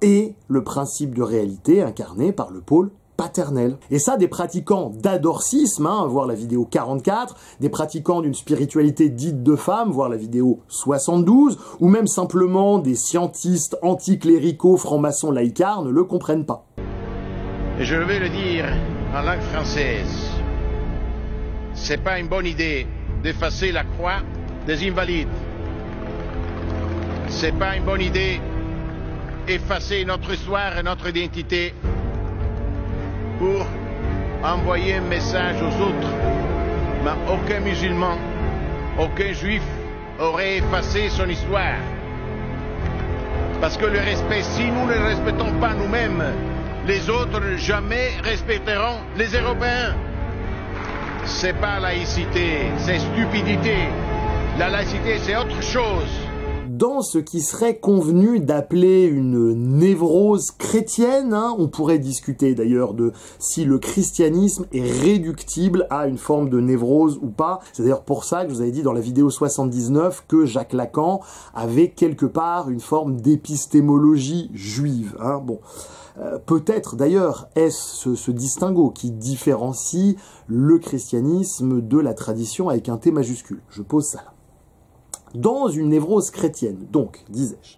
et le principe de réalité incarné par le pôle paternel. Et ça, des pratiquants d'adorcisme, voir la vidéo 44, des pratiquants d'une spiritualité dite de femme, voir la vidéo 72, ou même simplement des scientistes anticléricaux francs-maçons laïcards ne le comprennent pas. Et je vais le dire en langue française. C'est pas une bonne idée d'effacer la croix des invalides. C'est pas une bonne idée d'effacer notre histoire et notre identité pour envoyer un message aux autres. Mais aucun musulman, aucun juif aurait effacé son histoire. Parce que le respect, si nous ne le respectons pas nous-mêmes, les autres jamais respecteront les Européens. C'est pas laïcité, c'est stupidité. La laïcité, c'est autre chose. Dans ce qui serait convenu d'appeler une névrose chrétienne, on pourrait discuter d'ailleurs de si le christianisme est réductible à une forme de névrose ou pas. C'est d'ailleurs pour ça que je vous avais dit dans la vidéo 79 que Jacques Lacan avait quelque part une forme d'épistémologie juive. Bon. Peut-être d'ailleurs est-ce ce distinguo qui différencie le christianisme de la tradition avec un T majuscule. Je pose ça là. Dans une névrose chrétienne, donc, disais-je,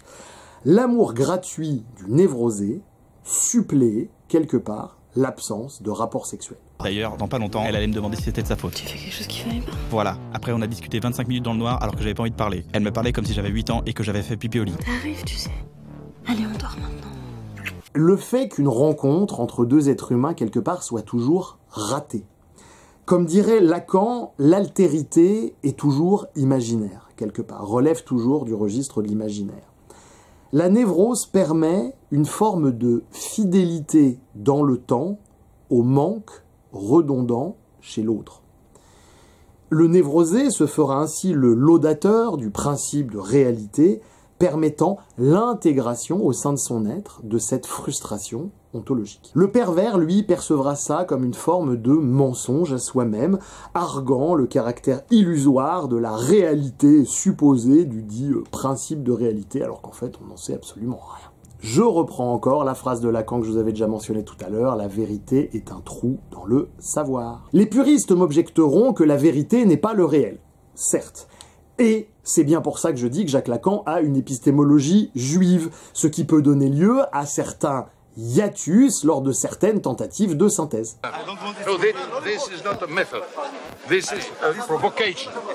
l'amour gratuit du névrosé suppléait quelque part l'absence de rapport sexuel. D'ailleurs, dans pas longtemps, elle allait me demander si c'était de sa faute. Tu fais quelque chose qui fallait pas. Voilà, après on a discuté 25 minutes dans le noir alors que j'avais pas envie de parler. Elle me parlait comme si j'avais 8 ans et que j'avais fait pipi au lit. T'arrives, tu sais. Allez, on dort maintenant. Le fait qu'une rencontre entre deux êtres humains, quelque part, soit toujours ratée. Comme dirait Lacan, l'altérité est toujours imaginaire, quelque part, relève toujours du registre de l'imaginaire. La névrose permet une forme de fidélité dans le temps au manque redondant chez l'autre. Le névrosé se fera ainsi le laudateur du principe de réalité, permettant l'intégration au sein de son être de cette frustration ontologique. Le pervers, lui, percevra ça comme une forme de mensonge à soi-même, arguant le caractère illusoire de la réalité supposée du dit principe de réalité, alors qu'en fait, on n'en sait absolument rien. Je reprends encore la phrase de Lacan que je vous avais déjà mentionnée tout à l'heure, la vérité est un trou dans le savoir. Les puristes m'objecteront que la vérité n'est pas le réel, certes. Et c'est bien pour ça que je dis que Jacques Lacan a une épistémologie juive, ce qui peut donner lieu à certains hiatus lors de certaines tentatives de synthèse.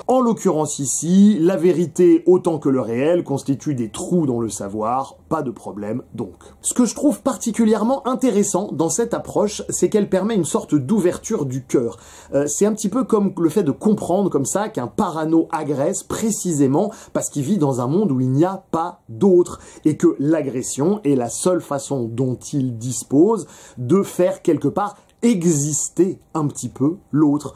En l'occurrence ici, la vérité autant que le réel constituent des trous dans le savoir, pas de problème donc. Ce que je trouve particulièrement intéressant dans cette approche, c'est qu'elle permet une sorte d'ouverture du cœur. C'est un petit peu comme le fait de comprendre comme ça qu'un parano agresse précisément parce qu'il vit dans un monde où il n'y a pas d'autre et que l'agression est la seule façon dont il dispose de faire quelque part exister un petit peu l'autre.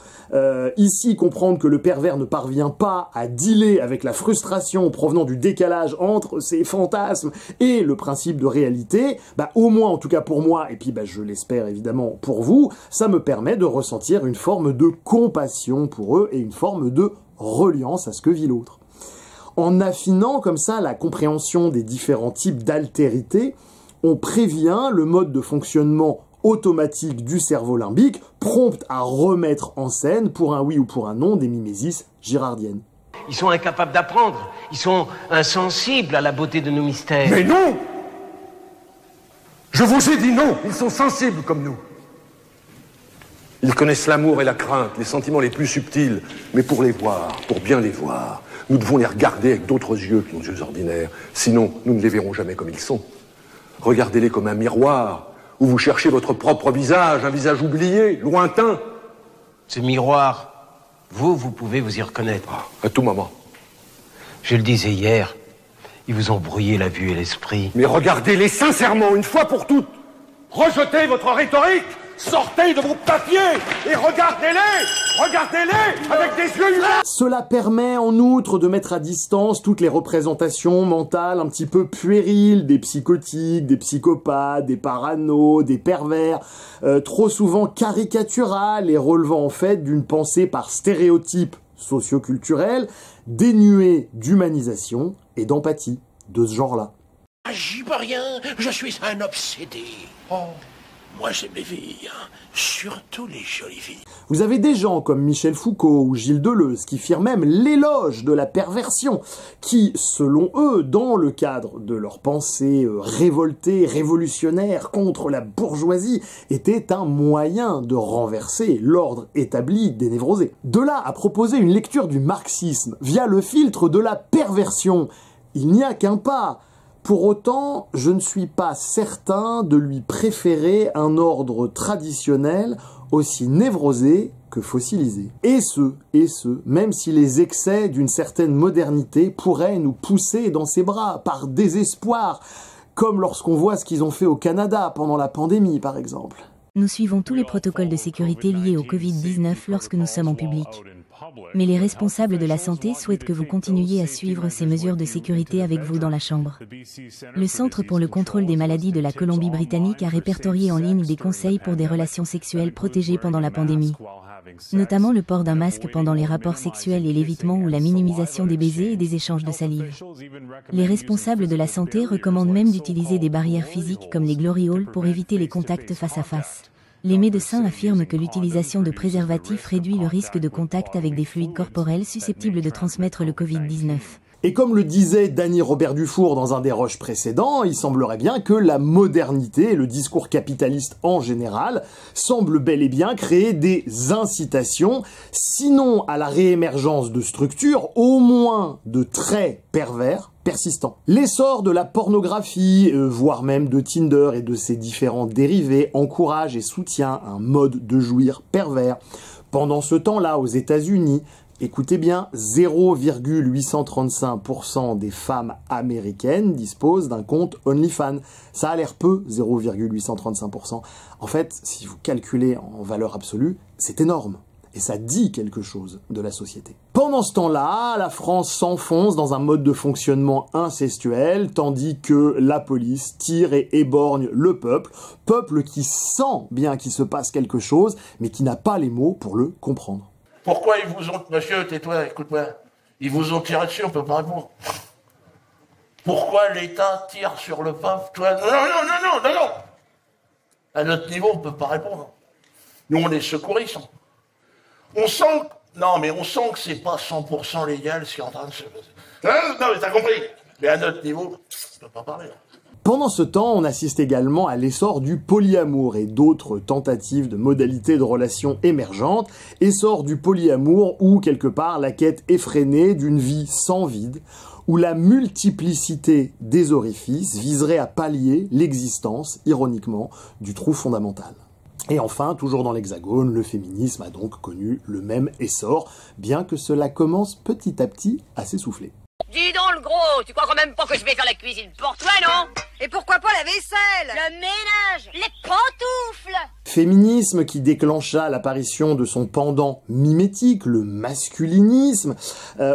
Ici, comprendre que le pervers ne parvient pas à dealer avec la frustration provenant du décalage entre ses fantasmes et le principe de réalité, bah, au moins, en tout cas pour moi, et puis bah, je l'espère évidemment pour vous, ça me permet de ressentir une forme de compassion pour eux et une forme de reliance à ce que vit l'autre. En affinant comme ça la compréhension des différents types d'altérité, on prévient le mode de fonctionnement automatique du cerveau limbique, prompte à remettre en scène, pour un oui ou pour un non, des mimésis girardiennes. Ils sont incapables d'apprendre. Ils sont insensibles à la beauté de nos mystères. Mais non! Je vous ai dit non! Ils sont sensibles comme nous. Ils connaissent l'amour et la crainte, les sentiments les plus subtils. Mais pour les voir, pour bien les voir, nous devons les regarder avec d'autres yeux que nos yeux ordinaires. Sinon, nous ne les verrons jamais comme ils sont. Regardez-les comme un miroir, où vous cherchez votre propre visage, un visage oublié, lointain. Ce miroir, vous pouvez vous y reconnaître. À tout moment. Je le disais hier, ils vous ont brouillé la vue et l'esprit. Mais regardez-les sincèrement, une fois pour toutes. Rejetez votre rhétorique, sortez de vos papiers et regardez-les avec des yeux humains. Cela permet en outre de mettre à distance toutes les représentations mentales un petit peu puériles des psychotiques, des psychopathes, des paranos, des pervers, trop souvent caricaturales et relevant en fait d'une pensée par stéréotype socio-culturel, dénuée d'humanisation et d'empathie de ce genre-là. J'y peux rien, je suis un obsédé. Oh, moi j'aime les filles, hein. Surtout les jolies filles. Vous avez des gens comme Michel Foucault ou Gilles Deleuze qui firent même l'éloge de la perversion, qui, selon eux, dans le cadre de leur pensée révoltée, révolutionnaire contre la bourgeoisie, était un moyen de renverser l'ordre établi des névrosés. De là à proposer une lecture du marxisme via le filtre de la perversion, il n'y a qu'un pas. Pour autant, je ne suis pas certain de lui préférer un ordre traditionnel aussi névrosé que fossilisé. Et ce, même si les excès d'une certaine modernité pourraient nous pousser dans ses bras par désespoir, comme lorsqu'on voit ce qu'ils ont fait au Canada pendant la pandémie, par exemple. Nous suivons tous les protocoles de sécurité liés au Covid-19 lorsque nous sommes en public. Mais les responsables de la santé souhaitent que vous continuiez à suivre ces mesures de sécurité avec vous dans la chambre. Le Centre pour le contrôle des maladies de la Colombie-Britannique a répertorié en ligne des conseils pour des relations sexuelles protégées pendant la pandémie, notamment le port d'un masque pendant les rapports sexuels et l'évitement ou la minimisation des baisers et des échanges de salive. Les responsables de la santé recommandent même d'utiliser des barrières physiques comme les glory halls pour éviter les contacts face à face. Les médecins affirment que l'utilisation de préservatifs réduit le risque de contact avec des fluides corporels susceptibles de transmettre le Covid-19. Et comme le disait Dany Robert Dufour dans un des rushs précédents, il semblerait bien que la modernité et le discours capitaliste en général semblent bel et bien créer des incitations, sinon à la réémergence de structures, au moins de traits pervers, persistant. L'essor de la pornographie, voire même de Tinder et de ses différents dérivés, encourage et soutient un mode de jouir pervers. Pendant ce temps-là, aux États-Unis, écoutez bien, 0,835% des femmes américaines disposent d'un compte OnlyFans. Ça a l'air peu, 0,835%. En fait, si vous calculez en valeur absolue, c'est énorme. Et ça dit quelque chose de la société. Pendant ce temps-là, la France s'enfonce dans un mode de fonctionnement incestuel, tandis que la police tire et éborgne le peuple qui sent bien qu'il se passe quelque chose, mais qui n'a pas les mots pour le comprendre. Pourquoi ils vous ont... Monsieur, tais-toi, écoute-moi. Ils vous ont tiré dessus, on peut pas répondre. Pourquoi l'État tire sur le peuple? Toi, non. À notre niveau, on peut pas répondre. Nous, on est secouristes. On sent que c'est pas 100% légal ce qui est en train de se passer. Non, mais t'as compris. Mais à notre niveau, on peut pas parler. Pendant ce temps, on assiste également à l'essor du polyamour et d'autres tentatives de modalités de relations émergentes. Essor du polyamour ou, quelque part, la quête effrénée d'une vie sans vide, où la multiplicité des orifices viserait à pallier l'existence, ironiquement, du trou fondamental. Et enfin, toujours dans l'Hexagone, le féminisme a donc connu le même essor, bien que cela commence petit à petit à s'essouffler. Dis donc le gros, tu crois quand même pas que je vais faire la cuisine pour toi, non? Et pourquoi pas la vaisselle? Le ménage, les pantoufles? Féminisme qui déclencha l'apparition de son pendant mimétique, le masculinisme.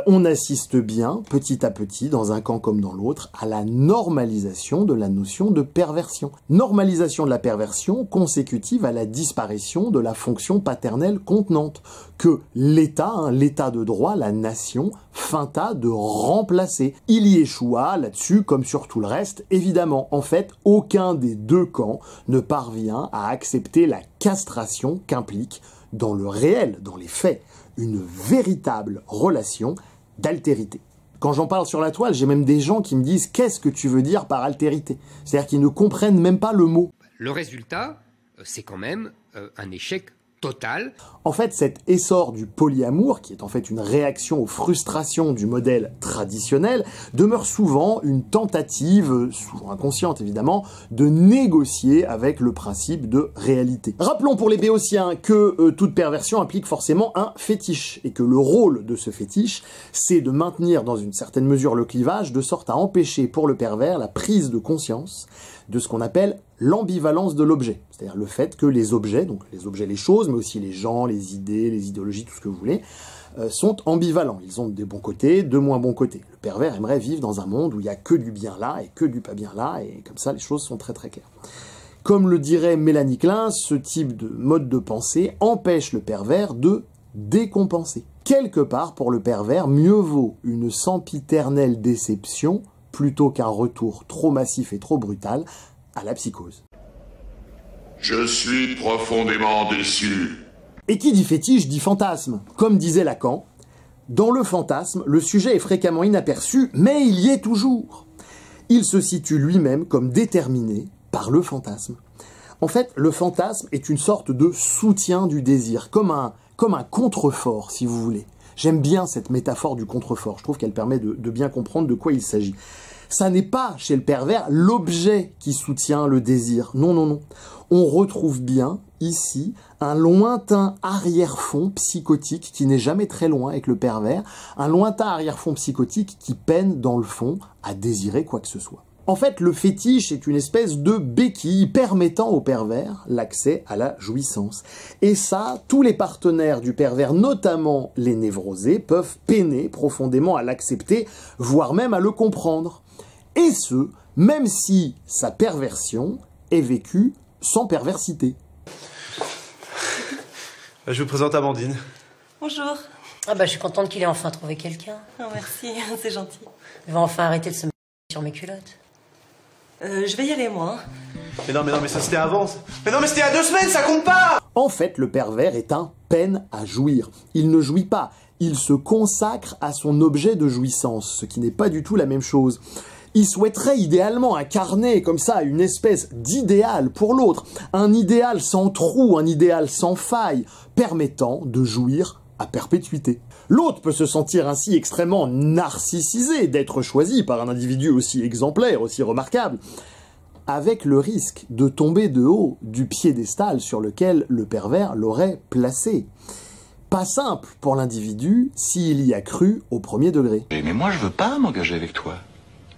On assiste bien, petit à petit, dans un camp comme dans l'autre, à la normalisation de la notion de perversion. Normalisation de la perversion consécutive à la disparition de la fonction paternelle contenante, que l'État, l'État de droit, la nation, feinta de remplacer. Il y échoua là-dessus, comme sur tout le reste, évidemment. En fait, aucun des deux camps ne parvient à accepter la castration qu'implique, dans le réel, dans les faits, une véritable relation d'altérité. Quand j'en parle sur la toile, j'ai même des gens qui me disent « Qu'est-ce que tu veux dire par altérité ?» C'est-à-dire qu'ils ne comprennent même pas le mot. Le résultat, c'est quand même un échec total. En fait, cet essor du polyamour, qui est en fait une réaction aux frustrations du modèle traditionnel, demeure souvent une tentative, souvent inconsciente évidemment, de négocier avec le principe de réalité. Rappelons pour les béotiens que toute perversion implique forcément un fétiche, et que le rôle de ce fétiche, c'est de maintenir dans une certaine mesure le clivage, de sorte à empêcher pour le pervers la prise de conscience de ce qu'on appelle l'ambivalence de l'objet. C'est-à-dire le fait que les objets, donc les objets, les choses, mais aussi les gens, les idées, les idéologies, tout ce que vous voulez, sont ambivalents. Ils ont des bons côtés, de moins bons côtés. Le pervers aimerait vivre dans un monde où il n'y a que du bien là et que du pas bien là, et comme ça les choses sont très très claires. Comme le dirait Mélanie Klein, ce type de mode de pensée empêche le pervers de décompenser. Quelque part, pour le pervers, mieux vaut une sempiternelle déception plutôt qu'un retour trop massif et trop brutal à la psychose. Je suis profondément déçu. Et qui dit fétiche dit fantasme. Comme disait Lacan, dans le fantasme, le sujet est fréquemment inaperçu, mais il y est toujours. Il se situe lui-même comme déterminé par le fantasme. En fait, le fantasme est une sorte de soutien du désir, comme un contrefort, si vous voulez. J'aime bien cette métaphore du contrefort, je trouve qu'elle permet de bien comprendre de quoi il s'agit. Ça n'est pas, chez le pervers, l'objet qui soutient le désir. Non, non, non. On retrouve bien, ici, un lointain arrière-fond psychotique qui n'est jamais très loin avec le pervers, un lointain arrière-fond psychotique qui peine, dans le fond, à désirer quoi que ce soit. En fait, le fétiche est une espèce de béquille permettant au pervers l'accès à la jouissance. Et ça, tous les partenaires du pervers, notamment les névrosés, peuvent peiner profondément à l'accepter, voire même à le comprendre. Et ce, même si sa perversion est vécue sans perversité. Je vous présente Amandine. Bonjour. Ah bah je suis contente qu'il ait enfin trouvé quelqu'un. Oh merci, c'est gentil. Il va enfin arrêter de se mettre sur mes culottes. Je vais y aller moi. Mais non, mais ça c'était avant. Mais non, mais c'était il y a 2 semaines, ça compte pas. En fait, le pervers est un peine à jouir. Il ne jouit pas, il se consacre à son objet de jouissance, ce qui n'est pas du tout la même chose. Il souhaiterait idéalement incarner comme ça une espèce d'idéal pour l'autre, un idéal sans trou, un idéal sans faille, permettant de jouir à perpétuité. L'autre peut se sentir ainsi extrêmement narcissisé d'être choisi par un individu aussi exemplaire, aussi remarquable, avec le risque de tomber de haut du piédestal sur lequel le pervers l'aurait placé. Pas simple pour l'individu s'il y a cru au premier degré. Mais moi je veux pas m'engager avec toi.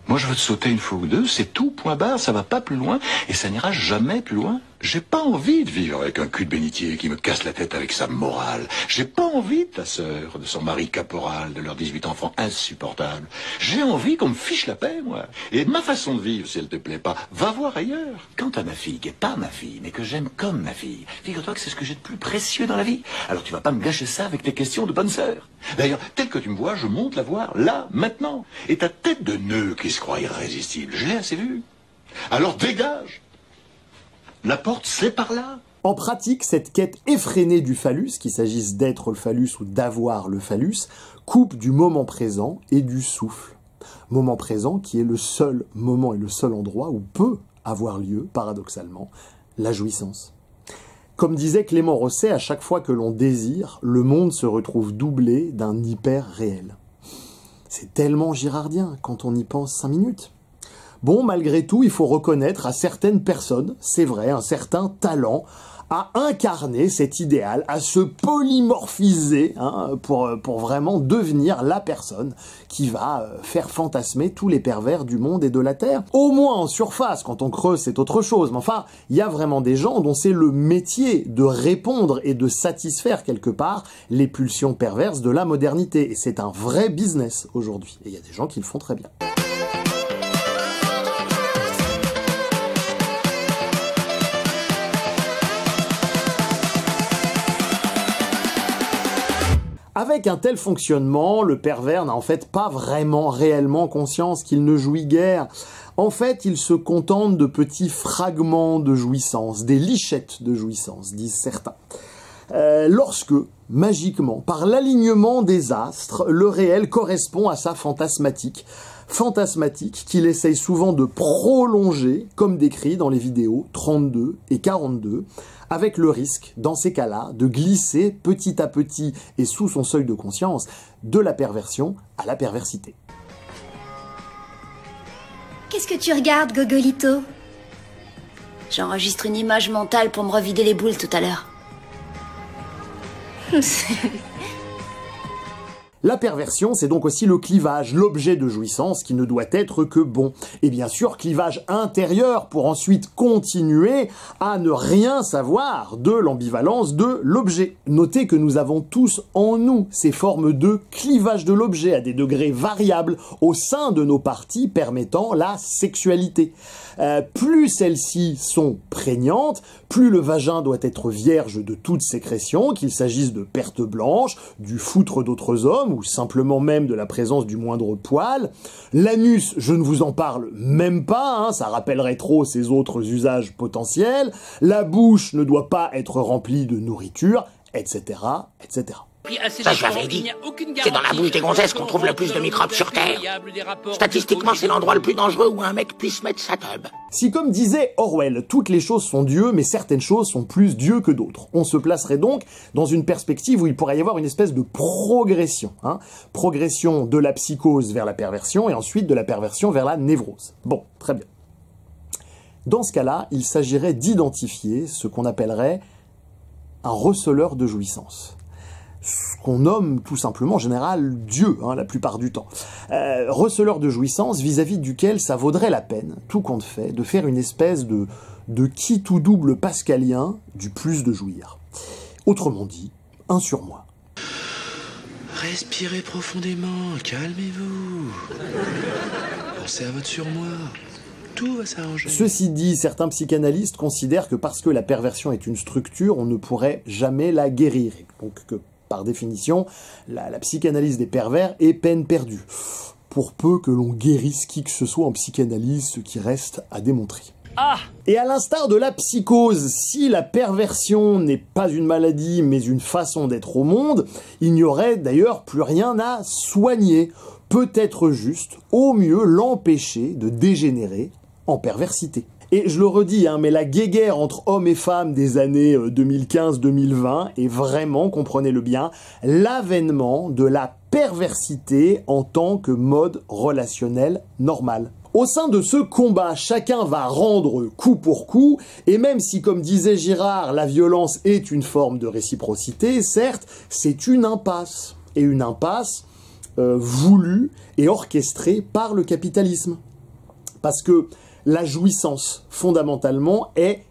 Moi, je veux te sauter une fois ou deux, c'est tout, point barre, ça va pas plus loin, et ça n'ira jamais plus loin. J'ai pas envie de vivre avec un cul de bénitier qui me casse la tête avec sa morale. J'ai pas envie de ta sœur, de son mari caporal, de leurs 18 enfants insupportables. J'ai envie qu'on me fiche la paix, moi. Et de ma façon de vivre, si elle te plaît pas, va voir ailleurs. Quant à ma fille, qui est pas ma fille, mais que j'aime comme ma fille, figure-toi que c'est ce que j'ai de plus précieux dans la vie. Alors tu vas pas me gâcher ça avec tes questions de bonne sœur. D'ailleurs, tel que tu me vois, je monte la voir, là, maintenant. Et ta tête de nœud qui se croit irrésistible, je l'ai assez vue. Alors dégage. La porte, c'est par là. En pratique, cette quête effrénée du phallus, qu'il s'agisse d'être le phallus ou d'avoir le phallus, coupe du moment présent et du souffle. Moment présent qui est le seul moment et le seul endroit où peut avoir lieu, paradoxalement, la jouissance. Comme disait Clément Rosset, à chaque fois que l'on désire, le monde se retrouve doublé d'un hyper réel. C'est tellement girardien quand on y pense 5 minutes. Bon, malgré tout, il faut reconnaître à certaines personnes, c'est vrai, un certain talent à incarner cet idéal, à se polymorphiser pour vraiment devenir la personne qui va faire fantasmer tous les pervers du monde et de la Terre. Au moins en surface, quand on creuse c'est autre chose, mais enfin, il y a vraiment des gens dont c'est le métier de répondre et de satisfaire quelque part les pulsions perverses de la modernité. Et c'est un vrai business aujourd'hui. Et il y a des gens qui le font très bien. Avec un tel fonctionnement, le pervers n'a en fait pas vraiment réellement conscience qu'il ne jouit guère. En fait, il se contente de petits fragments de jouissance, des lichettes de jouissance, disent certains. Lorsque, magiquement, par l'alignement des astres, le réel correspond à sa fantasmatique qu'il essaye souvent de prolonger, comme décrit dans les vidéos 32 et 42, avec le risque, dans ces cas-là, de glisser petit à petit et sous son seuil de conscience, de la perversion à la perversité. Qu'est-ce que tu regardes, Gogolito? J'enregistre une image mentale pour me revider les boules tout à l'heure. La perversion, c'est donc aussi le clivage, l'objet de jouissance qui ne doit être que bon. Et bien sûr, clivage intérieur pour ensuite continuer à ne rien savoir de l'ambivalence de l'objet. Notez que nous avons tous en nous ces formes de clivage de l'objet à des degrés variables au sein de nos parties permettant la sexualité. Plus celles-ci sont prégnantes, plus le vagin doit être vierge de toute sécrétion, qu'il s'agisse de pertes blanches, du foutre d'autres hommes, ou simplement même de la présence du moindre poil. L'anus, je ne vous en parle même pas, ça rappellerait trop ses autres usages potentiels. La bouche ne doit pas être remplie de nourriture, etc., etc. Ça, je l'avais dit. C'est dans la bouche des gonzesses qu'on trouve le plus de microbes sur Terre. Statistiquement, c'est l'endroit le plus dangereux où un mec puisse mettre sa teub. Si, comme disait Orwell, toutes les choses sont dieux, mais certaines choses sont plus dieux que d'autres, on se placerait donc dans une perspective où il pourrait y avoir une espèce de progression. Progression de la psychose vers la perversion, et ensuite de la perversion vers la névrose. Bon, très bien. Dans ce cas-là, il s'agirait d'identifier ce qu'on appellerait un receleur de jouissance. Ce qu'on nomme tout simplement en général Dieu, la plupart du temps. Receleur de jouissance vis-à-vis duquel ça vaudrait la peine, tout compte fait, de faire une espèce de kit ou double pascalien du plus de jouir. Autrement dit, un surmoi. Respirez profondément, calmez-vous. Pensez à votre surmoi. Tout va s'arranger. Ceci dit, certains psychanalystes considèrent que parce que la perversion est une structure, on ne pourrait jamais la guérir. Donc que par définition, la psychanalyse des pervers est peine perdue. Pour peu que l'on guérisse qui que ce soit en psychanalyse, ce qui reste à démontrer. Et à l'instar de la psychose, si la perversion n'est pas une maladie, mais une façon d'être au monde, il n'y aurait d'ailleurs plus rien à soigner. Peut-être juste, au mieux, l'empêcher de dégénérer en perversité. Et je le redis, mais la guéguerre entre hommes et femmes des années 2015-2020 est vraiment, comprenez-le bien, l'avènement de la perversité en tant que mode relationnel normal. Au sein de ce combat, chacun va rendre coup pour coup, et même si, comme disait Girard, la violence est une forme de réciprocité, certes, c'est une impasse. Et une impasse voulue et orchestrée par le capitalisme. Parce que la jouissance, fondamentalement, est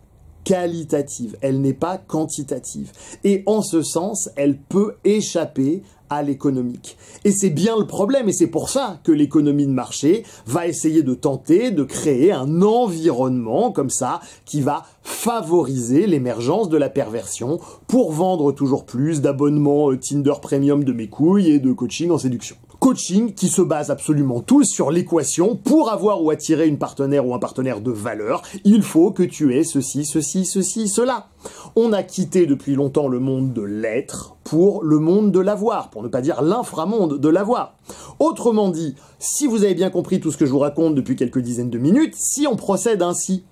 qualitative, elle n'est pas quantitative. Et en ce sens, elle peut échapper à l'économique. Et c'est bien le problème, et c'est pour ça que l'économie de marché va essayer de tenter de créer un environnement comme ça qui va favoriser l'émergence de la perversion pour vendre toujours plus d'abonnements Tinder Premium de mes couilles et de coaching en séduction. Coaching qui se base absolument tous sur l'équation pour avoir ou attirer une partenaire ou un partenaire de valeur, il faut que tu aies ceci, ceci, ceci, cela. On a quitté depuis longtemps le monde de l'être pour le monde de l'avoir, pour ne pas dire l'inframonde de l'avoir. Autrement dit, si vous avez bien compris tout ce que je vous raconte depuis quelques dizaines de minutes, si on procède ainsi,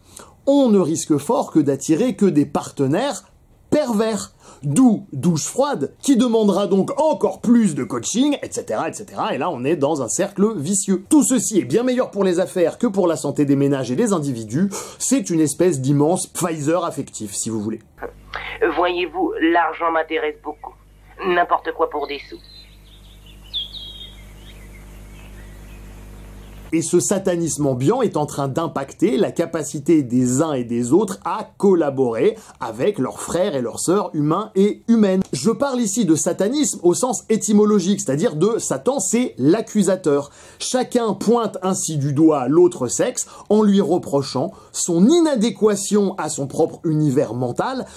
on ne risque fort que d'attirer que des partenaires pervers. d'où douche froide, qui demandera donc encore plus de coaching, etc., etc. Et là, on est dans un cercle vicieux. Tout ceci est bien meilleur pour les affaires que pour la santé des ménages et des individus. C'est une espèce d'immense Pfizer affectif, si vous voulez. Voyez-vous, l'argent m'intéresse beaucoup. N'importe quoi pour des sous. Et ce satanisme ambiant est en train d'impacter la capacité des uns et des autres à collaborer avec leurs frères et leurs sœurs humains et humaines. Je parle ici de satanisme au sens étymologique, c'est-à-dire de Satan, c'est l'accusateur. Chacun pointe ainsi du doigt l'autre sexe en lui reprochant son inadéquation à son propre univers mental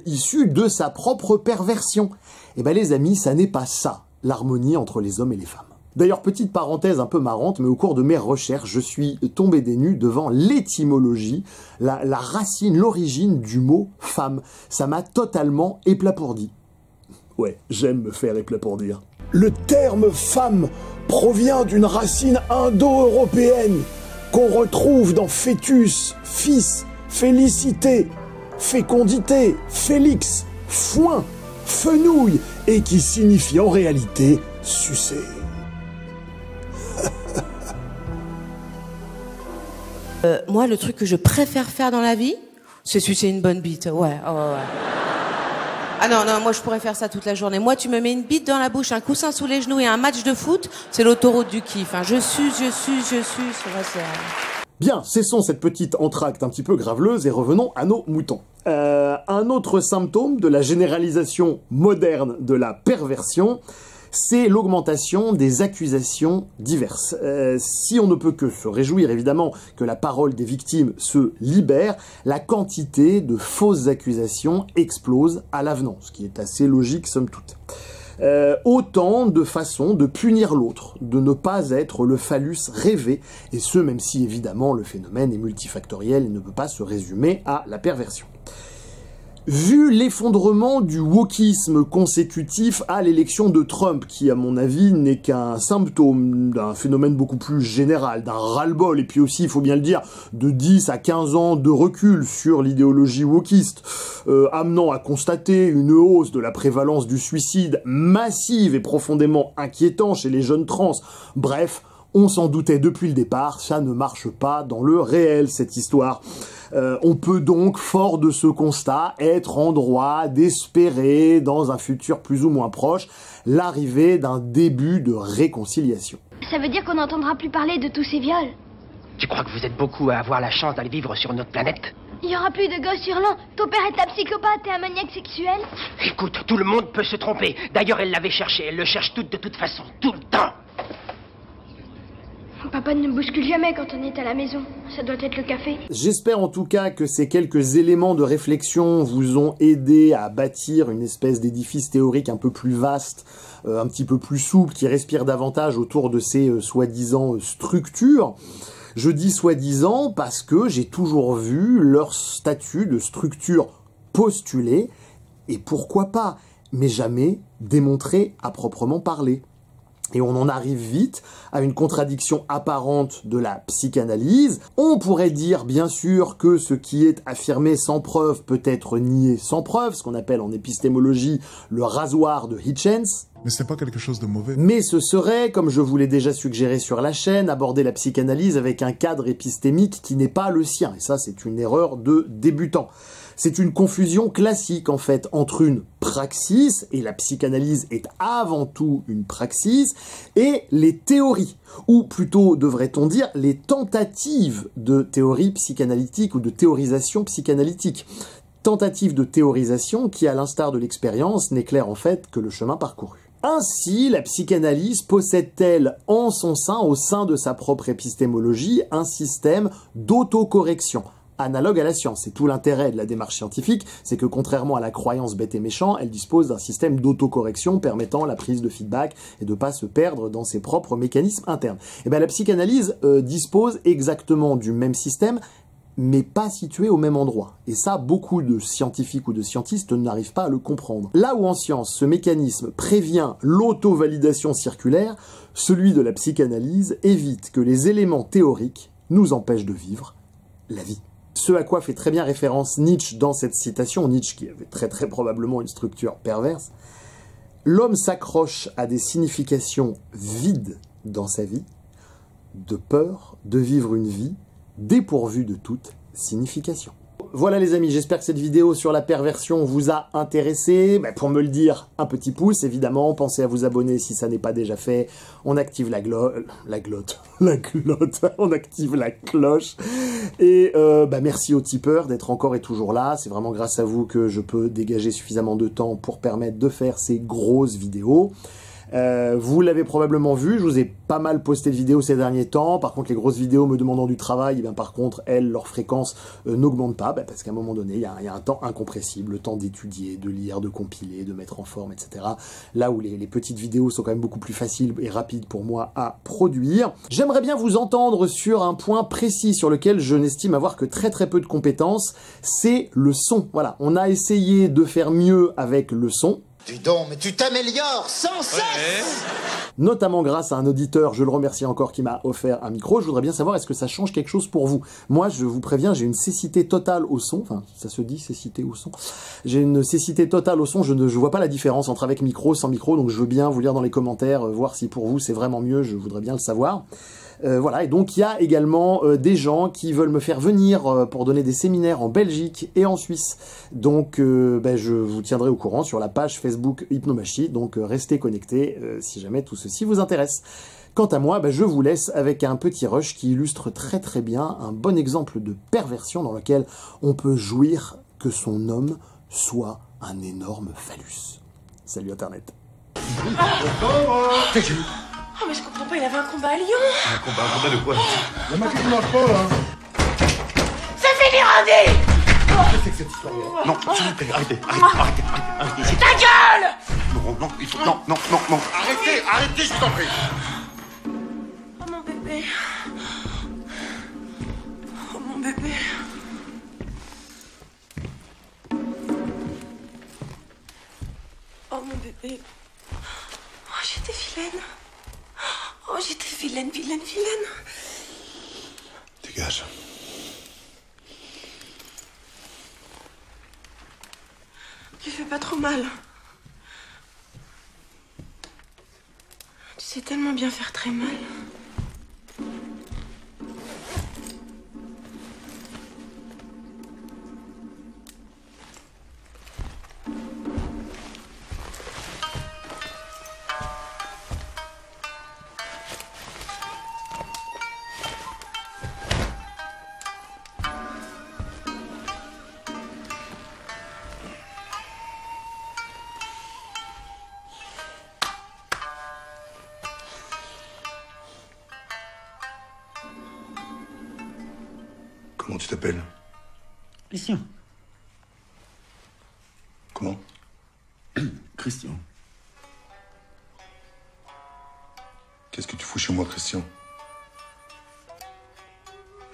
issu de sa propre perversion. Et ben les amis, ça n'est pas ça, l'harmonie entre les hommes et les femmes. D'ailleurs, petite parenthèse un peu marrante, mais au cours de mes recherches, je suis tombé des nues devant l'étymologie, la racine, l'origine du mot « femme ». Ça m'a totalement éplapourdi. Ouais, j'aime me faire éplapourdir. Le terme « femme » provient d'une racine indo-européenne qu'on retrouve dans fœtus, fils, félicité, fécondité, félix, foin, fenouil, et qui signifie en réalité « sucer ». Moi, le truc que je préfère faire dans la vie, c'est sucer une bonne bite. Ouais. Ah non, moi je pourrais faire ça toute la journée. Moi, tu me mets une bite dans la bouche, un coussin sous les genoux et un match de foot, c'est l'autoroute du kiff. Hein. Je suce. Bien, cessons cette petite entr'acte un petit peu graveleuse et revenons à nos moutons. Un autre symptôme de la généralisation moderne de la perversion, c'est l'augmentation des accusations diverses. Si on ne peut que se réjouir évidemment que la parole des victimes se libère, la quantité de fausses accusations explose à l'avenant, ce qui est assez logique somme toute. Autant de façons de punir l'autre, de ne pas être le phallus rêvé, et ce même si évidemment le phénomène est multifactoriel et ne peut pas se résumer à la perversion. Vu l'effondrement du wokisme consécutif à l'élection de Trump, qui à mon avis n'est qu'un symptôme d'un phénomène beaucoup plus général, d'un ras-le-bol, et puis aussi, il faut bien le dire, de 10 à 15 ans de recul sur l'idéologie wokiste, amenant à constater une hausse de la prévalence du suicide massive et profondément inquiétant chez les jeunes trans, bref, on s'en doutait depuis le départ, ça ne marche pas dans le réel cette histoire. On peut donc, fort de ce constat, être en droit d'espérer, dans un futur plus ou moins proche, l'arrivée d'un début de réconciliation. Ça veut dire qu'on n'entendra plus parler de tous ces viols. Tu crois que vous êtes beaucoup à avoir la chance d'aller vivre sur notre planète? Il y aura plus de gosses hurlants. Ton père est un psychopathe et un maniaque sexuel. Écoute, tout le monde peut se tromper. D'ailleurs, elle l'avait cherché. Elle le cherche toutes de toute façon, tout le temps. Papa ne bouscule jamais quand on est à la maison. Ça doit être le café. J'espère en tout cas que ces quelques éléments de réflexion vous ont aidé à bâtir une espèce d'édifice théorique un peu plus vaste, un petit peu plus souple, qui respire davantage autour de ces soi-disant structures. Je dis soi-disant parce que j'ai toujours vu leur statut de structure postulée, et pourquoi pas, mais jamais démontrée à proprement parler. Et on en arrive vite à une contradiction apparente de la psychanalyse. On pourrait dire bien sûr que ce qui est affirmé sans preuve peut être nié sans preuve, ce qu'on appelle en épistémologie le rasoir de Hitchens. Mais c'est pas quelque chose de mauvais. Mais ce serait, comme je vous l'ai déjà suggéré sur la chaîne, aborder la psychanalyse avec un cadre épistémique qui n'est pas le sien. Et ça, c'est une erreur de débutant. C'est une confusion classique, en fait, entre une praxis, et la psychanalyse est avant tout une praxis, et les théories, ou plutôt, devrait-on dire, les tentatives de théorie psychanalytique ou de théorisation psychanalytique. Tentative de théorisation qui, à l'instar de l'expérience, n'éclaire en fait que le chemin parcouru. Ainsi, la psychanalyse possède-t-elle en son sein, au sein de sa propre épistémologie, un système d'autocorrection, analogue à la science. C'est tout l'intérêt de la démarche scientifique, c'est que contrairement à la croyance bête et méchant, elle dispose d'un système d'autocorrection permettant la prise de feedback et de ne pas se perdre dans ses propres mécanismes internes. Et bien la psychanalyse dispose exactement du même système, mais pas situé au même endroit. Et ça, beaucoup de scientifiques ou de scientistes n'arrivent pas à le comprendre. Là où en science, ce mécanisme prévient l'auto-validation circulaire, celui de la psychanalyse évite que les éléments théoriques nous empêchent de vivre la vie. Ce à quoi fait très bien référence Nietzsche dans cette citation, Nietzsche qui avait très probablement une structure perverse. L'homme s'accroche à des significations vides dans sa vie, de peur de vivre une vie dépourvue de toute signification. Voilà les amis, j'espère que cette vidéo sur la perversion vous a intéressé. Pour me le dire, un petit pouce évidemment, pensez à vous abonner si ça n'est pas déjà fait. On active la glotte, on active la cloche. Et merci aux tipeurs d'être encore et toujours là, c'est vraiment grâce à vous que je peux dégager suffisamment de temps pour permettre de faire ces grosses vidéos. Vous l'avez probablement vu, je vous ai pas mal posté de vidéos ces derniers temps. Par contre, les grosses vidéos me demandant du travail, par contre, elles, leur fréquence n'augmente pas, parce qu'à un moment donné, il y a un temps incompressible, le temps d'étudier, de lire, de compiler, de mettre en forme, etc. Là où les petites vidéos sont quand même beaucoup plus faciles et rapides pour moi à produire. J'aimerais bien vous entendre sur un point précis sur lequel je n'estime avoir que très peu de compétences, c'est le son. Voilà, on a essayé de faire mieux avec le son. Dis donc, mais tu t'améliores sans cesse! Notamment grâce à un auditeur, je le remercie encore, qui m'a offert un micro. Je voudrais bien savoir, est-ce que ça change quelque chose pour vous? Moi, je vous préviens, j'ai une cécité totale au son. Enfin, ça se dit, cécité au son. J'ai une cécité totale au son. Je vois pas la différence entre avec micro, sans micro. Donc, je veux bien vous lire dans les commentaires, voir si pour vous, c'est vraiment mieux. Je voudrais bien le savoir. Voilà, et donc il y a également des gens qui veulent me faire venir pour donner des séminaires en Belgique et en Suisse. Donc je vous tiendrai au courant sur la page Facebook Hypnomachie, donc restez connectés si jamais tout ceci vous intéresse. Quant à moi, je vous laisse avec un petit rush qui illustre très bien un bon exemple de perversion dans lequel on peut jouir que son homme soit un énorme phallus. Salut Internet. Oh mais je comprends pas, il avait un combat à Lyon. Un combat de quoi? La machine marche pas là. C'est fini, Randy. Qu'est-ce que c'est que cette histoire? Non, s'il vous plaît, arrêtez. C'est ta gueule. Non, il faut... Non. Arrêtez, je t'en prie. Oh mon bébé. Oh mon bébé. Oh mon bébé. Oh, j'étais vilaine. Oh, j'étais vilaine. Dégage. Tu fais pas trop mal. Tu sais tellement bien faire très mal. Comment tu t'appelles? Christian. Comment? Christian. Qu'est-ce que tu fous chez moi, Christian?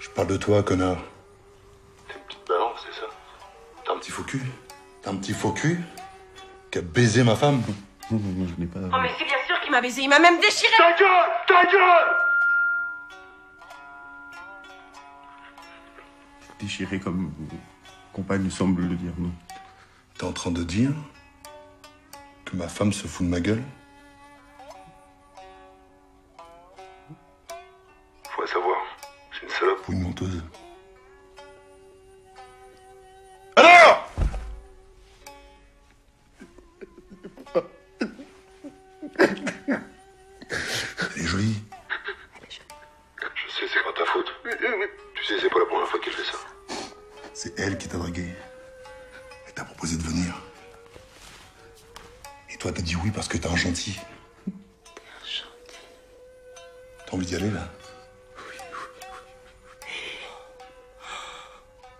Je parle de toi, connard. T'es une petite balance, c'est ça? T'as un petit faux cul? T'as un petit faux cul? Qui a baisé ma femme? Non, je n'ai pas... Oh mais c'est bien sûr qu'il m'a baisé, il m'a même déchiré. Ta gueule! Déchiré comme compagne semble le dire, non? T'es en train de dire que ma femme se fout de ma gueule? Faut savoir, c'est une salope ou une menteuse. Alors! Elle est jolie. Je sais, c'est pas ta faute. Tu sais, c'est pas la première fois qu'elle fait ça. C'est elle qui t'a dragué. Elle t'a proposé de venir. Et toi, t'as dit oui parce que t'es un gentil. T'es un gentil. T'as envie d'y aller, là? Oui.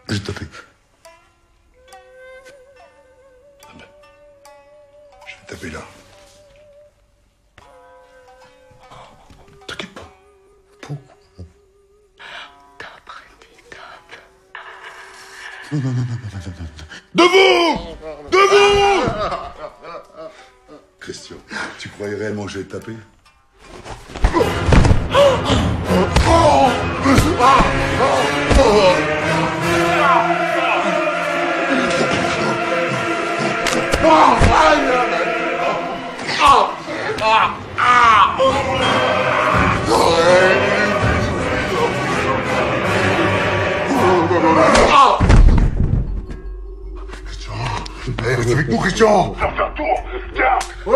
Je t'appelle. Ah ben. Je vais taper là. T'inquiète pas. Non. Debout! Christian, tu croyais réellement que j'allais te taper? Allez, reste avec nous, Christian. Ça fait un tour. Tiens. Oh.